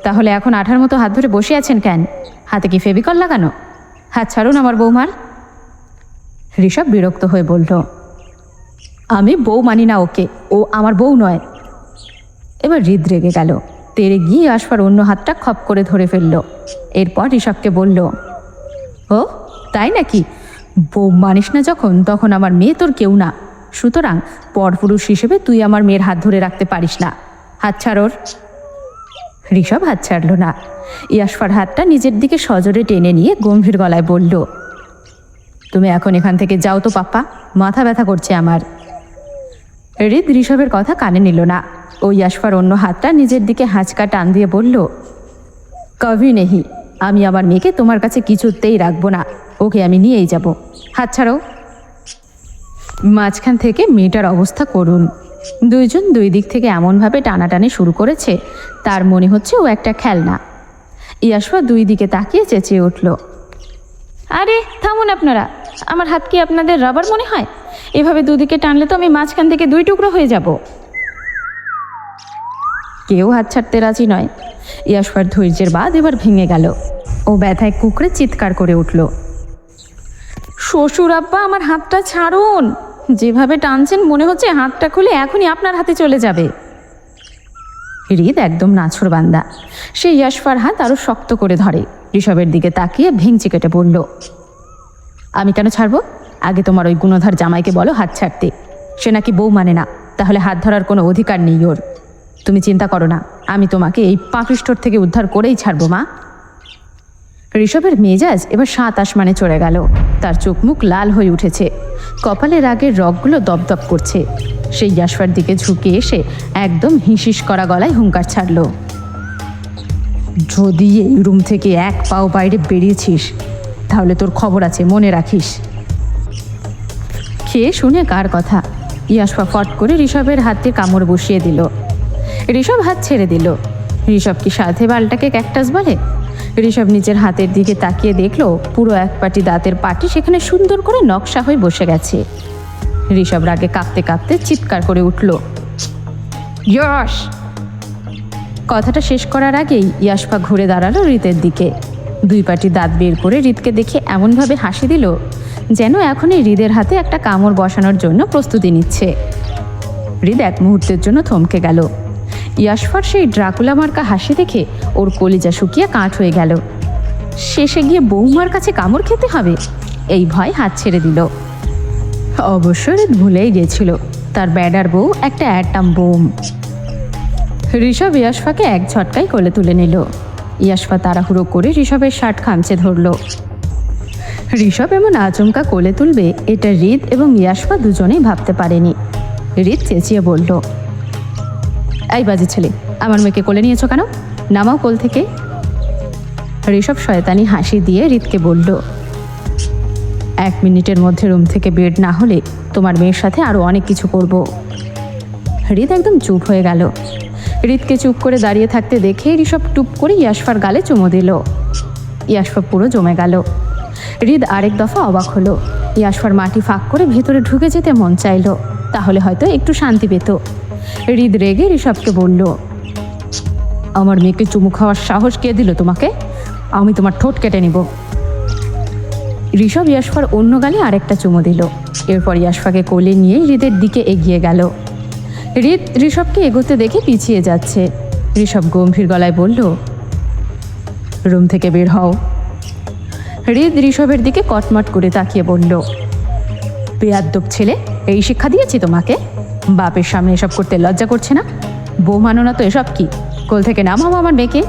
তাহলে এখন আঠার মতো হাত ধরে বসে আছেন কেন? হাতে কি ফেভিকল লাগানো? হাত ছাড়ুন আমার বৌমার। ঋষভ বিরক্ত হয়ে বলল, আমি বউ মানি না ওকে, ও আমার বউ নয়। এবার হৃদ রেগে গেল, তেড়ে গিয়ে ইয়াশফার অন্য হাতটা খপ করে ধরে ফেলল। এরপর ঋষভকে বলল, ও তাই নাকি? বউ মানিস না যখন, তখন আমার মেয়ে তোর কেউ না, সুতরাং পরপুরুষ হিসেবে তুই আমার মেয়ের হাত ধরে রাখতে পারিস না। হাত ছাড় ওর। ঋষভ হাত ছাড়ল না। ইয়াশফার হাতটা নিজের দিকে সজোরে টেনে নিয়ে গম্ভীর গলায় বলল, তুমি এখন এখান থেকে যাও তো পাপ্পা, মাথা ব্যথা করছে আমার। হৃদ ঋষভের কথা কানে নিল না। ও ইয়াশফার অন্য হাতটা নিজের দিকে হাঁচকা টান দিয়ে বলল, কভি নেহি, আমি আমার মেয়েকে তোমার কাছে কিছুতেই রাখবো না, ওকে আমি নিয়েই যাব। হাত ছাড়ো। মাঝখান থেকে মেয়েটার অবস্থা করুন। দুইজন দুই দিক থেকে এমনভাবে টানাটানি শুরু করেছে তার মনে হচ্ছে ও একটা খেলনা। ইয়াশফা দুই দিকে তাকিয়ে চেঁচিয়ে উঠল, আরে থামুন আপনারা, আমার হাত কি আপনাদের রাবার মনে হয়? এভাবে দুদিকে টানলে তো আমি মাঝখান থেকে দুই টুকরো হয়ে যাব। কেউ হাত ছাড়তে রাজি নয়। ইয়াশফার ধৈর্যের বাঁধ এবার ভেঙে গেল। ও ব্যথায় কুকড়ে চিৎকার করে উঠল, শ্বশুর আব্বা আমার হাতটা ছাড়ুন, যেভাবে টানছেন মনে হচ্ছে হাতটা খুলে এখনই আপনার হাতে চলে যাবে। হৃদ একদম নাছোড় বান্দা, সে ইয়াশফার হাত আরো শক্ত করে ধরে। ঋষভের দিকে তাকিয়ে ভেঙচি কেটে বলল, আমি কেন ছাড়বো? আগে তোমার ওই গুণধর জামাইকে বলো হাত ছাড়তে। সে নাকি বউ মানে না, তাহলে হাত ধরার কোনো অধিকার নেই ওর। তুমি চিন্তা করো না, আমি তোমাকে এই পাপিষ্ঠর থেকে উদ্ধার করেই ছাড়বো মা। ঋষভের মেজাজ এবার 7 আসমানে চড়ে গেল। তার চোখ মুখ লাল হয়ে উঠেছে, কপালে রাগের রগগুলো দপদপ করছে। সেই ইয়াশফার দিকে ঝুঁকে এসে একদম হিসিস করা গলায় হুঙ্কার ছাড়ল, যদি এই রুম থেকে এক পাও বাইরে বেরিয়েছিস তাহলে তোর খবর আছে, মনে রাখিস। খেয়ে শুনে কার কথা? ইয়াশফা ফট করে ঋষভের হাতে কামড় বসিয়ে দিল। ঋষভ হাত ছেড়ে দিল। ঋষভ কি সাধে বালটাকে ক্যাকটাস বলে? ঋষভ নিজের হাতের দিকে তাকিয়ে দেখলো পুরো এক পাটি দাঁতের পাটি সেখানে সুন্দর করে নকশা হয়ে বসে গেছে। ঋষভ রাগে কাঁপতে কাঁপতে চিৎকার করে উঠল, ইয়শ! কথাটা শেষ করার আগেই ইয়াশফা ঘুরে দাঁড়ালো হৃদের দিকে। দুই পাটি দাঁত বের করে হৃদকে দেখে এমনভাবে হাসি দিল যেন এখনই হৃদের হাতে একটা কামড় বসানোর জন্য প্রস্তুতি নিচ্ছে। হৃদ এক মুহূর্তের জন্য থমকে গেল। ইয়াশফার সেই ড্রাকুলা মার্কা হাসি দেখে ওর কলিজা শুকিয়ে কাঠ হয়ে গেল। শেষে গিয়ে বৌমার কাছে কামড় খেতে হবে, এই ভয় হাত ছেড়ে দিল। অবশ্য হৃদ ভুলেই গেছিল তার ব্যাডার বউ একটা অ্যাটাম বোম। ঋষভ ইয়াশফাকে এক ঝটকায় কোলে তুলে নিল। ইয়াশফা তাড়াহুড়ো করে ঋষভের শার্ট খামচে ধরল। ঋষভ এমন আচমকা কোলে তুলবে এটা হৃদ এবং ইয়াশফা দুজনেই ভাবতে পারেনি। হৃদ চেঁচিয়ে বলল, এই বাজে ছেলে, আমার মেয়েকে কোলে নিয়েছো কেন? নামাও কোল থেকে। ঋষভ শয়তানি হাসি দিয়ে হৃদকে বলল, 1 মিনিটের মধ্যে রুম থেকে বের না হলে তোমার মেয়ের সাথে আরও অনেক কিছু করব। হৃদ একদম চুপ হয়ে গেল। হৃদকে চুপ করে দাঁড়িয়ে থাকতে দেখে ঋষভ টুপ করে ইয়াশফার গালে চুমো দিল। ইয়াশফা পুরো জমে গেল। হৃদ আরেক দফা অবাক হলো। ইয়াশফার মাটি ফাঁক করে ভেতরে ঢুকে যেতে মন চাইল, তাহলে হয়তো একটু শান্তি পেত। হৃদ রেগে ঋষভকে বলল, আমার মেয়েকে চুমু খাওয়ার সাহস কে দিল তোমাকে? আমি তোমার ঠোঁট কেটে নিব। ঋষভ ইয়াশফার অন্য গালে আরেকটা চুমো দিল। এরপর ইয়াশফাকে কোলে নিয়ে হৃদের দিকে এগিয়ে গেল। হৃদ ঋষভকে এগোতে দেখে পিছিয়ে যাচ্ছে। ঋষভ গম্ভীর গলায় বলল, রুম থেকে বের হও। হৃদ ঋষভের দিকে কটমট করে তাকিয়ে বলল, বেয়াদ্দব ছেলে, এই শিক্ষা দিয়েছি তোমাকে? বাপের সামনে এসব করতে লজ্জা করছে না? বউ মানো না তো এসব কি? কোল থেকে নামাও আমার মেয়েকে।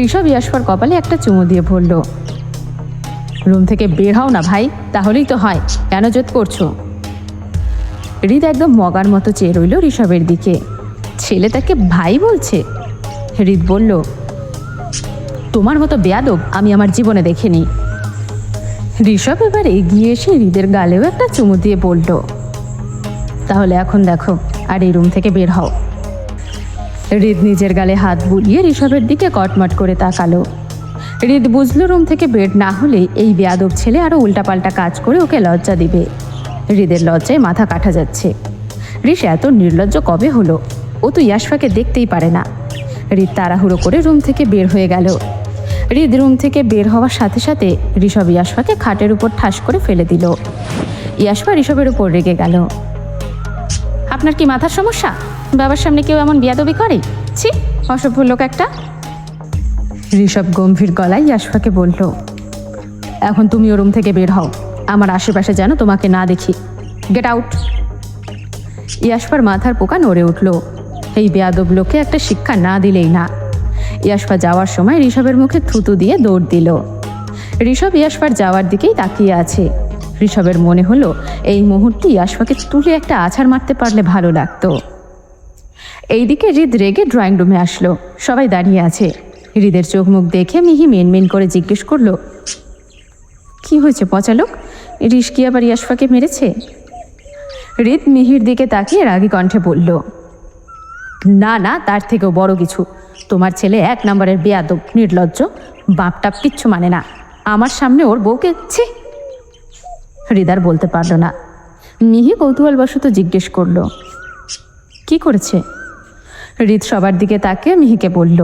ঋষভ ইয়াশফার কপালে একটা চুমু দিয়ে বলল, রুম থেকে বের হও না ভাই, তাহলেই তো হয়, কেন জেদ করছো? হৃদ একদম মগার মতো চেয়ে রইল ঋষভের দিকে। ছেলে তাকে ভাই বলছে। হৃদ বলল, তোমার মতো বেয়াদব আমি আমার জীবনে দেখিনি। ঋষভ এবার এগিয়ে এসে হৃদের গালেও একটা চুমু দিয়ে বলল, তাহলে এখন দেখো আর এই রুম থেকে বের হও। হৃদ নিজের গালে হাত বুলিয়ে ঋষভের দিকে কটমট করে তাকালো। হৃদ বুঝল রুম থেকে বের না হলে এই বেয়াদব ছেলে আরও উল্টাপাল্টা কাজ করে ওকে লজ্জা দিবে। হৃদের লজ্জায় মাথা কাটা যাচ্ছে। ঋষ এত নির্লজ্জ কবে হলো? ও তো ইয়াশফাকে দেখতেই পারে না। হৃদ তাড়াহুড়ো করে রুম থেকে বের হয়ে গেল। হৃদ রুম থেকে বের হওয়ার সাথে সাথে ঋষভ ইয়াশফাকে খাটের উপর ঠাস করে ফেলে দিল। ইয়াশফা ঋষভের উপর রেগে গেল। আপনার কি মাথার সমস্যা? বাবার সামনে কেউ এমন বেয়াদবি করে? ছি, অসভ্য লোক একটা। ঋষভ গম্ভীর গলায় ইয়াশফাকে বলল, এখন তুমিও রুম থেকে বের হও, আমার আশেপাশে যেন তোমাকে না দেখি। Get out. ইয়াশফার মাথার পোকা নড়ে উঠল। এই বেয়াদব লোককে একটা শিক্ষা না দিলেই না। ইয়াশফা যাওয়ার সময় ঋষভের মুখে থুতু দিয়ে দৌড় দিল। ঋষভ ইয়াশফার যাওয়ার দিকেই তাকিয়ে আছে। ঋষভের মনে হলো এই মুহূর্তে ইয়াশফাকে তুলে একটা আছাড় মারতে পারলে ভালো লাগতো। এইদিকে হৃদ রেগে ড্রয়িং রুমে আসলো। সবাই দাঁড়িয়ে আছে। হৃদের চোখ মুখ দেখে মিহি মেনমেন করে জিজ্ঞেস করলো, কি হয়েছে পচালোক? ঋষ কি আবার ইয়াশফাকে মেরেছে? হৃদ মিহির দিকে তাকিয়ে রাগী কণ্ঠে বলল, না না, তার থেকেও বড় কিছু। তোমার ছেলে এক নম্বরের বেয়াদব, নির্লজ্জ, বাপটাপ কিচ্ছু মানে না। আমার সামনে ওর বউকে ছি। হৃদ আর বলতে পারল না। মিহি কৌতূহলবশত জিজ্ঞেস করল, কি করেছে? হৃদ সবার দিকে তাকিয়ে মিহিকে বলল,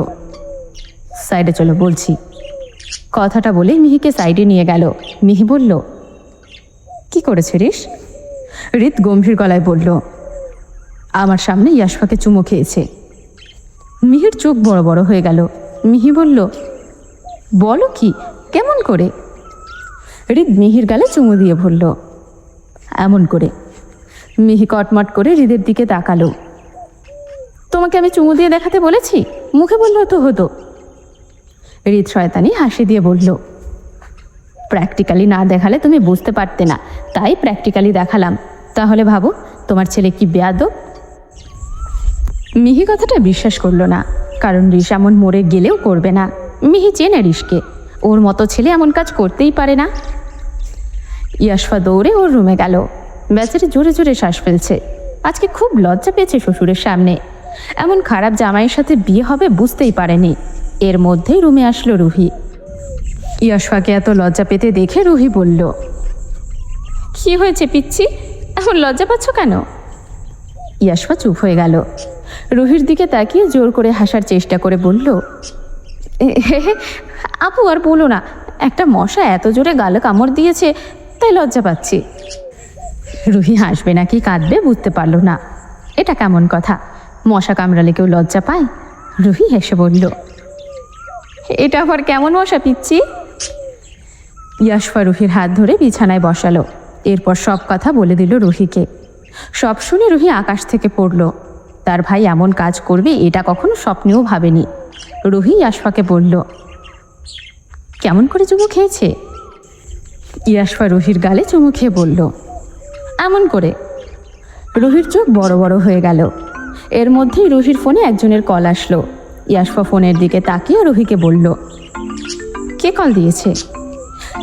সাইডে চলো বলছি। কথাটা বলেই মিহিকে সাইডে নিয়ে গেল। মিহি বলল, কি করেছে ঋষ? হৃদ গম্ভীর গলায় বলল, আমার সামনে ইয়াশফাকে চুমু খেয়েছে। মিহির চোখ বড় বড় হয়ে গেল। মিহি বলল, বলো কি, কেমন করে? হৃদ মিহির গালে চুমু দিয়ে বলল, এমন করে। মিহি কটমট করে হৃদের দিকে তাকালো। তোমাকে আমি চুমু দিয়ে দেখাতে বলেছি? মুখে বললেও তো হতো। হৃদ শয়তানি হাসি দিয়ে বলল, প্র্যাকটিক্যালি না দেখালে তুমি বুঝতে পারতে না, তাই প্র্যাকটিক্যালি দেখালাম। তাহলে ভাবো তোমার ছেলে কি বেয়াদব। মিহি কথাটা বিশ্বাস করলো না, কারণ ঋষ এমন মরে গেলেও করবে না। মিহি চেনে ঋষকে, ওর মতো ছেলে এমন কাজ করতেই পারে না। ইয়াশফা দৌড়ে ওর রুমে গেল। বেচারি জোরে জোরে শ্বাস ফেলছে। আজকে খুব লজ্জা পেয়েছে শ্বশুরের সামনে। এমন খারাপ জামাইয়ের সাথে বিয়ে হবে বুঝতেই পারেনি। এর মধ্যেই রুমে আসলো রুহি। ইয়াশফাকে এত লজ্জা পেতে দেখে রুহি বলল, কি হয়েছে পিচ্ছি, এমন লজ্জা পাচ্ছ কেন? ইয়াশফা চুপ হয়ে গেল। রুহির দিকে তাকিয়ে জোর করে হাসার চেষ্টা করে বলল, আপু আর বলো না, একটা মশা এত জোরে গালে কামড় দিয়েছে, তাই লজ্জা পাচ্ছি। রুহি হাসবে নাকি কাঁদবে বুঝতে পারল না। এটা কেমন কথা, মশা কামড়ালে কেউ লজ্জা পায়? রুহি হেসে বলল, এটা আবার কেমন মশা পিচ্ছি? ইয়াশফা রুহির হাত ধরে বিছানায় বসালো। এরপর সব কথা বলে দিল রুহিকে। সব শুনে রুহি আকাশ থেকে পড়ল। তার ভাই এমন কাজ করবে এটা কখনো স্বপ্নেও ভাবেনি। রুহি ইয়াশফাকে বলল, কেমন করে চুমু খেয়েছে? ইয়াশফা রুহির গালে চুমু খেয়ে বলল, এমন করে। রুহির চোখ বড় বড় হয়ে গেল। এর মধ্যেই রুহির ফোনে একজনের কল আসলো। ইয়াশফা ফোনের দিকে তাকিয়ে রুহিকে বলল, কে কল দিয়েছে?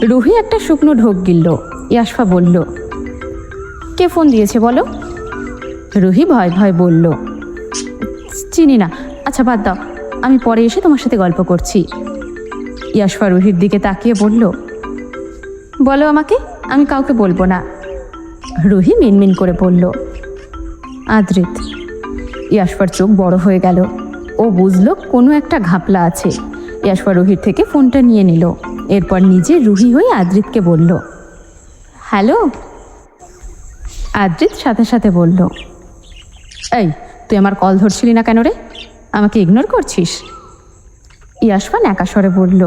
রুহি একটা শুকনো ঢোক গিলল। ইয়াশফা বলল, কে ফোন দিয়েছে বলো? রুহি ভয় ভয় বলল, চিনি না, আচ্ছা বাদ দাও, আমি পরে এসে তোমার সাথে গল্প করছি। ইয়াশফা রুহির দিকে তাকিয়ে বলল, বলো আমাকে, আমি কাউকে বলবো না। রুহি মিনমিন করে বলল, আদ্রিত। ইয়াশফার চোখ বড় হয়ে গেল। ও বুঝলো কোনো একটা ঘাপলা আছে। ইয়াশফা রুহির থেকে ফোনটা নিয়ে নিল। এরপর নিজে রুহি হয়ে আদ্রিতকে বলল, হ্যালো। আদ্রিত সাথে সাথে বলল, এই তুই আমার কল ধরছিলি না কেন রে? আমাকে ইগনোর করছিস? ইয়াশফা ন্যাকা স্বরে বলল,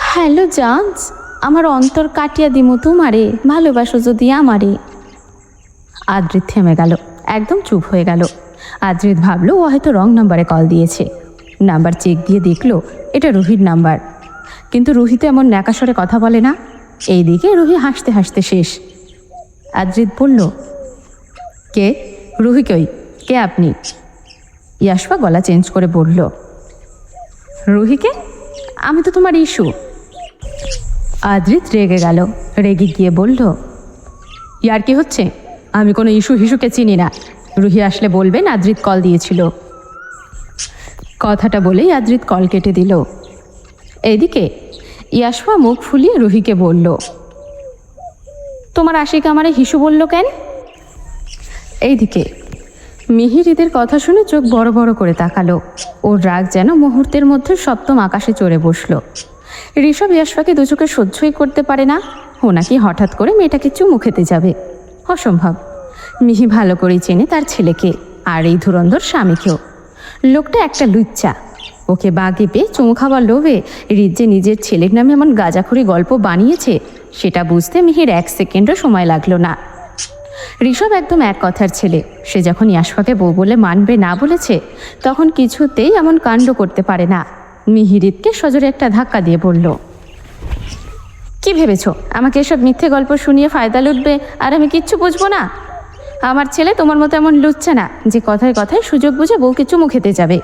হ্যালো জানস, আমার অন্তর কাটিয়া দিমু তোমারে, ভালোবাসো যদি আমারে। আদ্রিত থেমে গেল, একদম চুপ হয়ে গেল। আদ্রিত ভাবলো ও হয়তো রং নাম্বারে কল দিয়েছে। নাম্বার চেক দিয়ে দেখলো এটা রুহির নাম্বার, কিন্তু রুহি তো এমন ন্যাকাস্বরে কথা বলে না। এইদিকে রুহি হাসতে হাসতে শেষ। আদ্রিত বলল, কে? রুহি কই? কে আপনি? ইয়াশফা গলা চেঞ্জ করে বলল, রুহিকে? আমি তো তোমার ইস্যু। আদ্রিত রেগে গেল, রেগে গিয়ে বলল, ইয়ার কি হচ্ছে? আমি কোনো ইস্যু হিসুকে চিনি না। রুহি আসলে বলবেন আদ্রিত কল দিয়েছিল। কথাটা বলেই আদ্রিত কল কেটে দিল। এইদিকে ইয়াশফা মুখ ফুলিয়ে রুহিকে বলল, তোমার আশিক আমারে হিসু বলল কেন? এইদিকে মিহির ঈদের কথা শুনে চোখ বড় বড় করে তাকালো। ওর রাগ যেন মুহূর্তের মধ্যে সপ্তম আকাশে চড়ে বসল। ঋষভ ইয়াশফাকে দু চোখে সহ্যই করতে পারে না। ও নাকি হঠাৎ করে মেয়েটাকে চুমু খেতে যাবে, অসম্ভব। মিহি ভালো করেই চেনে তার ছেলেকে আর এই ধুরন্ধর স্বামীকেও। লোকটা একটা লুচ্চা। ওকে বাগে পেয়ে চুমু খাওয়ার লোভে হৃদ যে নিজের ছেলের নামে এমন গাঁজাখুরি গল্প বানিয়েছে সেটা বুঝতে মিহির 1 সেকেন্ডও সময় লাগলো না। ঋষভ একদম এক কথার ছেলে। সে যখন ইয়াশফাকে বউ বলে মানবে না বলেছে তখন কিছুতেই এমন কাণ্ড করতে পারে না। মিহিরিতকে সজোরে একটা ধাক্কা দিয়ে বলল, কি ভেবেছো আমাকে এসব মিথ্যে গল্প শুনিয়ে ফায়দা লুটবে আর আমি কিচ্ছু বুঝবো না? আমার ছেলে তোমার মতো এমন লুচ্ছা না যে কথায় কথায় সুযোগ বুঝে বউকে চুমু খেতে যাবে।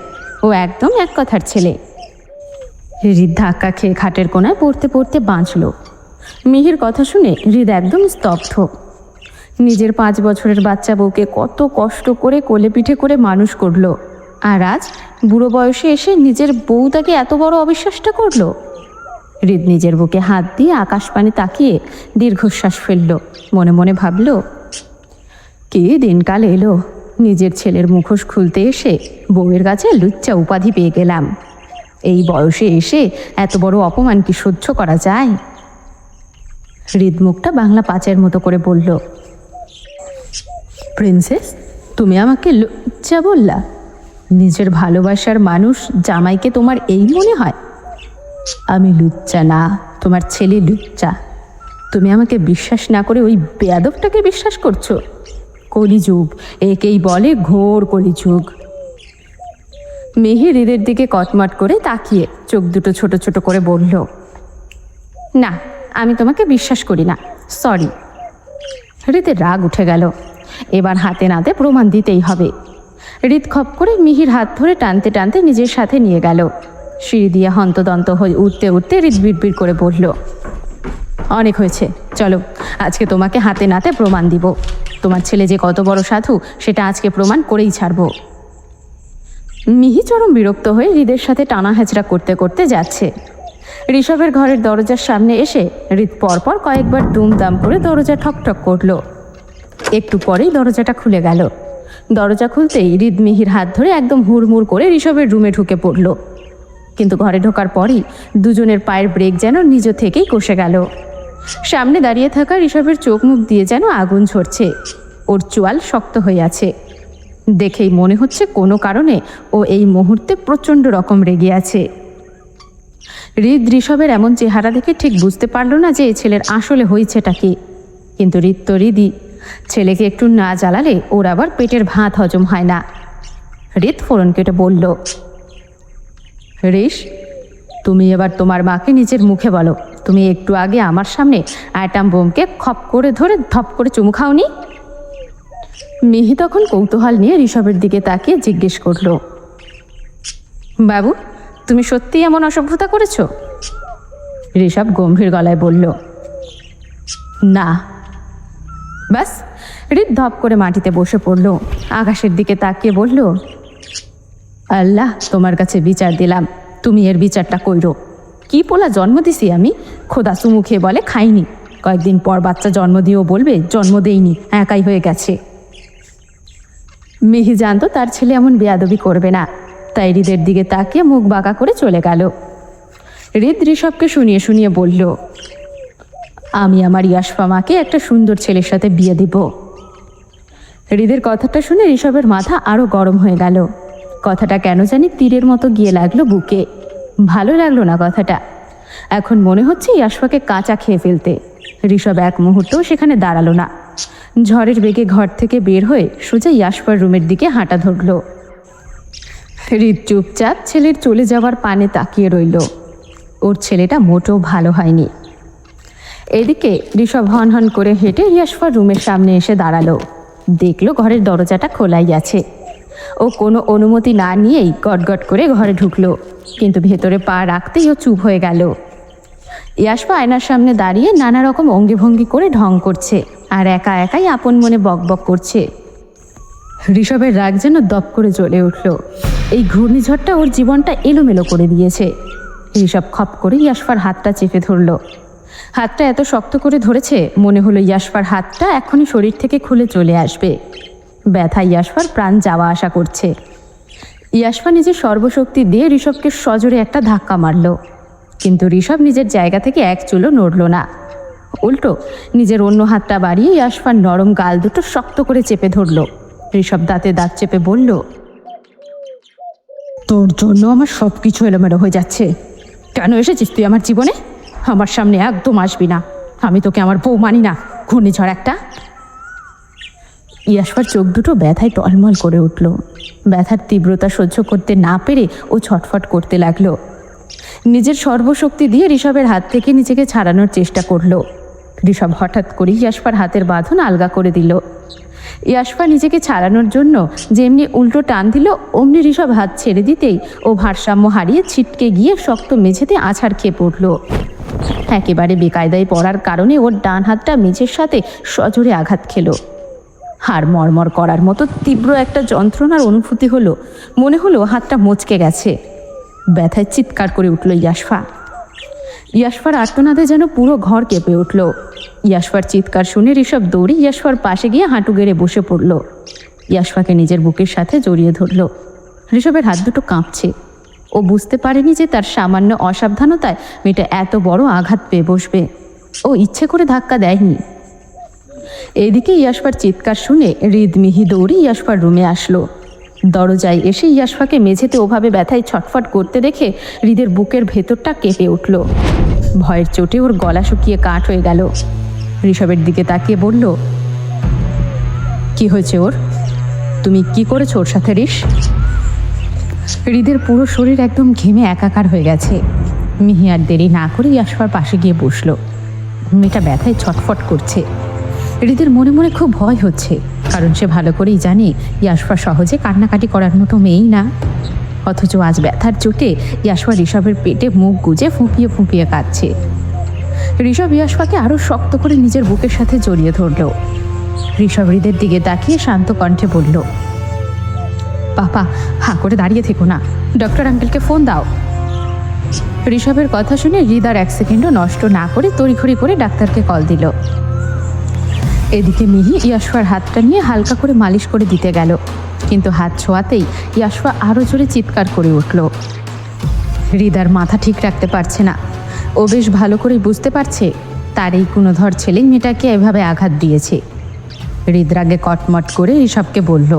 ও একদম এক কথার ছেলে। হৃদ ধাক্কা খেয়ে খাটের কোনায় পড়তে পড়তে বাঁচল। মিহির কথা শুনে হৃদ একদম স্তব্ধ। নিজের 5 বছরের বাচ্চা বউকে কত কষ্ট করে কোলে পিঠে করে মানুষ করলো, আর আজ বুড়ো বয়সে এসে নিজের বউ তাকে এত বড় অবিশ্বাসটা করলো। হৃদ নিজের বুকে হাত দিয়ে আকাশপানে তাকিয়ে দীর্ঘশ্বাস ফেলল। মনে মনে ভাবল, কি দিনকাল এলো, নিজের ছেলের মুখোশ খুলতে এসে বউয়ের কাছে লুচ্চা উপাধি পেয়ে গেলাম। এই বয়সে এসে এত বড় অপমান কি সহ্য করা যায়? হৃদ মুখটা বাংলা পাঁচের মতো করে বলল, প্রিন্সেস, তুমি আমাকে লুচ্চা বললা? নিজের ভালোবাসার মানুষ জামাইকে তোমার এই মনে হয়? আমি লুচ্চা না, তোমার ছেলে লুচ্চা। তুমি আমাকে বিশ্বাস না করে ওই বেয়াদবটাকে বিশ্বাস করছো। কলিযুগ, একেই বলে ঘোর কলিযুগ। মেহি হৃদের দিকে কটমট করে তাকিয়ে চোখ দুটো ছোট ছোট করে বলল, না, আমি তোমাকে বিশ্বাস করি না, সরি। হৃদের রাগ উঠে গেল। এবার হাতে নাতে প্রমাণ দিতেই হবে। হৃদ খপ করে মিহির হাত ধরে টানতে টানতে নিজের সাথে নিয়ে গেল। সিঁড়ি দিয়ে হন্তদন্ত হয়ে উঠতে উঠতে হৃদ বিড়বিড় করে বলল, অনেক হয়েছে, চলো আজকে তোমাকে হাতে নাতে প্রমাণ দিব। তোমার ছেলে যে কত বড় সাধু সেটা আজকে প্রমাণ করেই ছাড়ব। মিহি চরম বিরক্ত হয়ে হৃদের সাথে টানা হেঁচড়া করতে করতে যাচ্ছে। ঋষভের ঘরের দরজার সামনে এসে হৃদ পরপর কয়েকবার দুমদাম করে দরজা ঠকঠক করল। একটু পরেই দরজাটা খুলে গেল। দরজা খুলতেই হৃদ মিহির হাত ধরে একদম হুড়মুড় করে ঋষভের রুমে ঢুকে পড়ল। কিন্তু ঘরে ঢোকার পরই দুজনের পায়ের ব্রেক যেন নিজ থেকেই কষে গেল। সামনে দাঁড়িয়ে থাকা ঋষভের চোখ মুখ দিয়ে যেন আগুন ঝরছে। ওর চোয়াল শক্ত হয়ে আছে। দেখেই মনে হচ্ছে কোনো কারণে ও এই মুহূর্তে প্রচণ্ড রকম রেগে আছে। হৃদ ঋষভের এমন চেহারা দেখে ঠিক বুঝতে পারল না যে এই ছেলের আসলে হয়েছেটা কি। কিন্তু হৃদ তো হৃদই, ছেলেকে একটু না জ্বালালে ওর আবার পেটের ভাত হজম হয় না। হৃদ ফোড়ন কেটে বলল, ঋষ, তুমি এবার তোমার মাকে নিজের মুখে বলো তুমি একটু আগে আমার সামনে অ্যাটাম বোমকে খপ করে ধরে ধপ করে চুমু খাওনি? মিহি তখন কৌতূহল নিয়ে ঋষভের দিকে তাকিয়ে জিজ্ঞেস করল, বাবু, তুমি সত্যি এমন অসভ্যতা করেছ? ঋষভ গম্ভীর গলায় বলল, না। ব্যাস, হৃদ ধপ করে মাটিতে বসে পড়ল। আকাশের দিকে তাকিয়ে বলল, আল্লাহ, তোমার কাছে বিচার দিলাম, তুমি এর বিচারটা কইরো। কি পোলা জন্ম দিছি আমি, খোদা চুমু খেয়ে বলে খাইনি, কয়েকদিন পর বাচ্চা জন্ম দিয়েও বলবে জন্ম দেইনি, একাই হয়ে গেছে। মিহি জানতো তার ছেলে এমন বেয়াদবি করবে না, তাই হৃদের দিকে তাকিয়ে মুখ বাঁকা করে চলে গেল। হৃদ ঋষভকে শুনিয়ে শুনিয়ে বলল, আমি আমার ইয়াশফা মাকে একটা সুন্দর ছেলের সাথে বিয়ে দিব। হৃদের কথাটা শুনে ঋষভের মাথা আরও গরম হয়ে গেল। কথাটা কেন জানি তীরের মতো গিয়ে লাগলো বুকে। ভালো লাগলো না কথাটা। এখন মনে হচ্ছে ইয়াশফাকে কাঁচা খেয়ে ফেলতে। ঋষভ এক মুহূর্তেও সেখানে দাঁড়ালো না। ঝড়ের বেগে ঘর থেকে বের হয়ে সোজা ইয়াশফার রুমের দিকে হাঁটা ধরল। হৃদ চুপচাপ ছেলের চলে যাওয়ার পানে তাকিয়ে রইল। ওর ছেলেটা মোটেও ভালো হয়নি। এদিকে ঋষভ হন হন করে হেঁটে ইয়াশফার রুমের সামনে এসে দাঁড়ালো। দেখলো ঘরের দরজাটা খোলাই আছে। ও কোনো অনুমতি না নিয়েই গটগট করে ঘরে ঢুকলো, কিন্তু ভেতরে পা রাখতেই ও চুপ হয়ে গেল। ইয়াশফা আয়নার সামনে দাঁড়িয়ে নানা রকম অঙ্গিভঙ্গি করে ঢং করছে আর একা একাই আপন মনে বকবক করছে। ঋষভের রাগ যেন দপ করে জ্বলে উঠল। এই ঘূর্ণিঝড়টা ওর জীবনটা এলোমেলো করে দিয়েছে। ঋষভ খপ করে ইয়াশফার হাতটা চেপে ধরল। হাতটা এত শক্ত করে ধরেছে মনে হলো ইয়াশফার হাতটা এখনই শরীর থেকে খুলে চলে আসবে। ব্যথা ইয়াশফার প্রাণ যাওয়া আসা করছে। ইয়াশফা নিজের সর্বশক্তি দিয়ে ঋষভকে সজোরে একটা ধাক্কা মারল, কিন্তু ঋষভ নিজের জায়গা থেকে এক চুলও নড়ল না। উল্টো নিজের অন্য হাতটা বাড়িয়ে ইয়াশফার নরম গাল দুটো শক্ত করে চেপে ধরল। ঋষভ দাঁতে দাঁত চেপে বলল, তোর জন্য আমার সব কিছু এলোমেলো হয়ে যাচ্ছে। কেন এসেছিস তুই আমার জীবনে? আমার সামনে একদম আসবি না। আমি তোকে আমার বউ মানি না, ঘূর্ণিঝড় একটা। ইয়াশফার চোখ দুটো ব্যথায় টলমল করে উঠল। ব্যথার তীব্রতা সহ্য করতে না পেরে ও ছটফট করতে লাগলো। নিজের সর্বশক্তি দিয়ে ঋষভের হাত থেকে নিজেকে ছাড়ানোর চেষ্টা করলো। ঋষভ হঠাৎ করে ইয়াশফার হাতের বাঁধন আলগা করে দিল। ইয়াশফা নিজেকে ছাড়ানোর জন্য যেমনি উল্টো টান দিল, অমনি ঋষভ হাত ছেড়ে দিতেই ও ভারসাম্য হারিয়ে ছিটকে গিয়ে শক্ত মেঝেতে আছাড় খেয়ে পড়ল। একেবারে বেকায়দায় পড়ার কারণে ওর ডান হাতটা মেঝের সাথে সজোরে আঘাত খেল। হাড় মরমর করার মতো তীব্র একটা যন্ত্রণার অনুভূতি হলো। মনে হলো হাতটা মচকে গেছে। ব্যথায় চিৎকার করে উঠল ইয়াশফা। ইয়াশফার আর্তনাদে যেন পুরো ঘর কেঁপে উঠল। ইয়াশফার চিৎকার শুনে ঋষভ দৌড়ে ইয়াশফার পাশে গিয়ে হাঁটু গেড়ে বসে পড়ল। ইয়াশফাকে নিজের বুকের সাথে জড়িয়ে ধরল। ঋষভের হাত দুটো কাঁপছে। ও বুঝতে পারেনি যে তার সামান্য অসাবধানতায় মেয়েটা এত বড় আঘাত পেয়ে বসবে। ও ইচ্ছে করে ধাক্কা দেয়নি। এইদিকে ইয়াশফার চিৎকার শুনে হৃদ মিহি দৌড়ে ইয়াশফার রুমে আসলো। দরজায় এসে ইয়াশফাকে মেঝেতে ওভাবে ব্যথায় ছটফট করতে দেখে হৃদের বুকের ভেতরটা কেঁপে উঠল। ভয়ের চোটে ওর গলা শুকিয়ে কাঠ হয়ে গেল। ঋষভের দিকে তাকিয়ে বলল, কি হয়েছে ওর? তুমি কি করেছো ওর সাথে ঋষ? হৃদের পুরো শরীর একদম ঘেমে একাকার হয়ে গেছে। মিহি আর দেরি না করে ইয়াশফার পাশে গিয়ে বসলো। মেয়েটা ব্যথায় ছটফট করছে। হৃদের মনে মনে খুব ভয় হচ্ছে, কারণ সে ভালো করেই জানে ইয়াশফা সহজে কান্নাকাটি করার মতো মেয়েই না। অথচ আজ ব্যথার চোটে ইয়াশফা ঋষভের পেটে মুখ গুজে ফুঁপিয়ে ফুঁপিয়ে কাঁদছে। ঋষভ ইয়াশফাকে আরও শক্ত করে নিজের বুকের সাথে জড়িয়ে ধরল। ঋষভ হৃদের দিকে তাকিয়ে শান্ত কণ্ঠে বলল, পাপা হাঁ করে দাঁড়িয়ে থেকো না, ডক্টর আঙ্কেলকে ফোন দাও। ঋষভের কথা শুনে হৃদ আর এক সেকেন্ডও নষ্ট না করে তড়িঘড়ি করে ডাক্তারকে কল দিল। এদিকে মিহি ইয়াশফার হাতটা নিয়ে হালকা করে মালিশ করে দিতে গেল, কিন্তু হাত ছোঁয়াতেই ইয়াশফা আরও জোরে চিৎকার করে উঠল। হৃদ আর মাথা ঠিক রাখতে পারছে না। ও বেশ ভালো করে বুঝতে পারছে তার এই গুণধর ছেলে মেয়েটাকে এভাবে আঘাত দিয়েছে। হৃদ রাগে কটমট করে ঋষভকে বলল,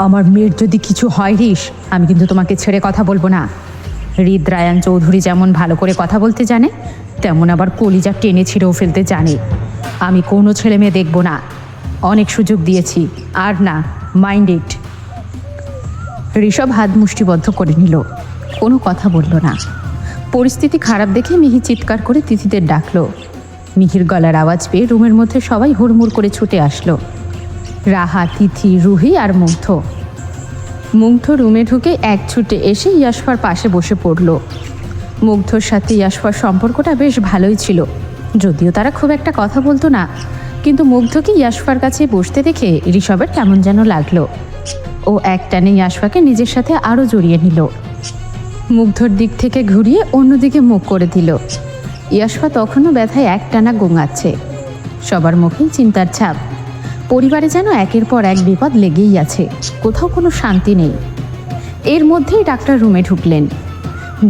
আমার মেয়ের যদি কিছু হয় ঋষ, আমি কিন্তু তোমাকে ছেড়ে কথা বলবো না। হৃদ রায়ান চৌধুরী যেমন ভালো করে কথা বলতে জানে, তেমন আবার কলিজা টেনে ছিঁড়েও ফেলতে জানে। আমি কোনো ছেলে মেয়ে দেখব না। অনেক সুযোগ দিয়েছি, আর না, মাইন্ড ইট। ঋষভ হাত মুষ্টিবদ্ধ করে নিল, কোনো কথা বলল না। পরিস্থিতি খারাপ দেখে মিহি চিৎকার করে তিথিদের ডাকলো। মিহির গলার আওয়াজ পেয়ে রুমের মধ্যে সবাই হুড়মুড় করে ছুটে আসলো। রাহা, তিথি, রুহি আর মুগ্ধ। মুগ্ধ রুমে ঢুকে এক ছুটে এসে ইয়াশফার পাশে বসে পড়ল। মুগ্ধর সাথে ইয়াশফার সম্পর্কটা বেশ ভালোই ছিল, যদিও তারা খুব একটা কথা বলতো না। কিন্তু মুগ্ধকে ইয়াশফার কাছে বসতে দেখে ঋষভের কেমন যেন লাগলো। ও একটানে ইয়াশফাকে নিজের সাথে আরও জড়িয়ে নিল। মুগ্ধর দিক থেকে ঘুরিয়ে অন্যদিকে মুখ করে দিল। ইয়াশফা তখনও ব্যথায় একটানা গোঙাচ্ছে। সবার মুখেই চিন্তার ছাপ। পরিবারে যেন একের পর এক বিপদ লেগেই আছে, কোথাও কোনো শান্তি নেই। এর মধ্যেই ডাক্তার রুমে ঢুকলেন।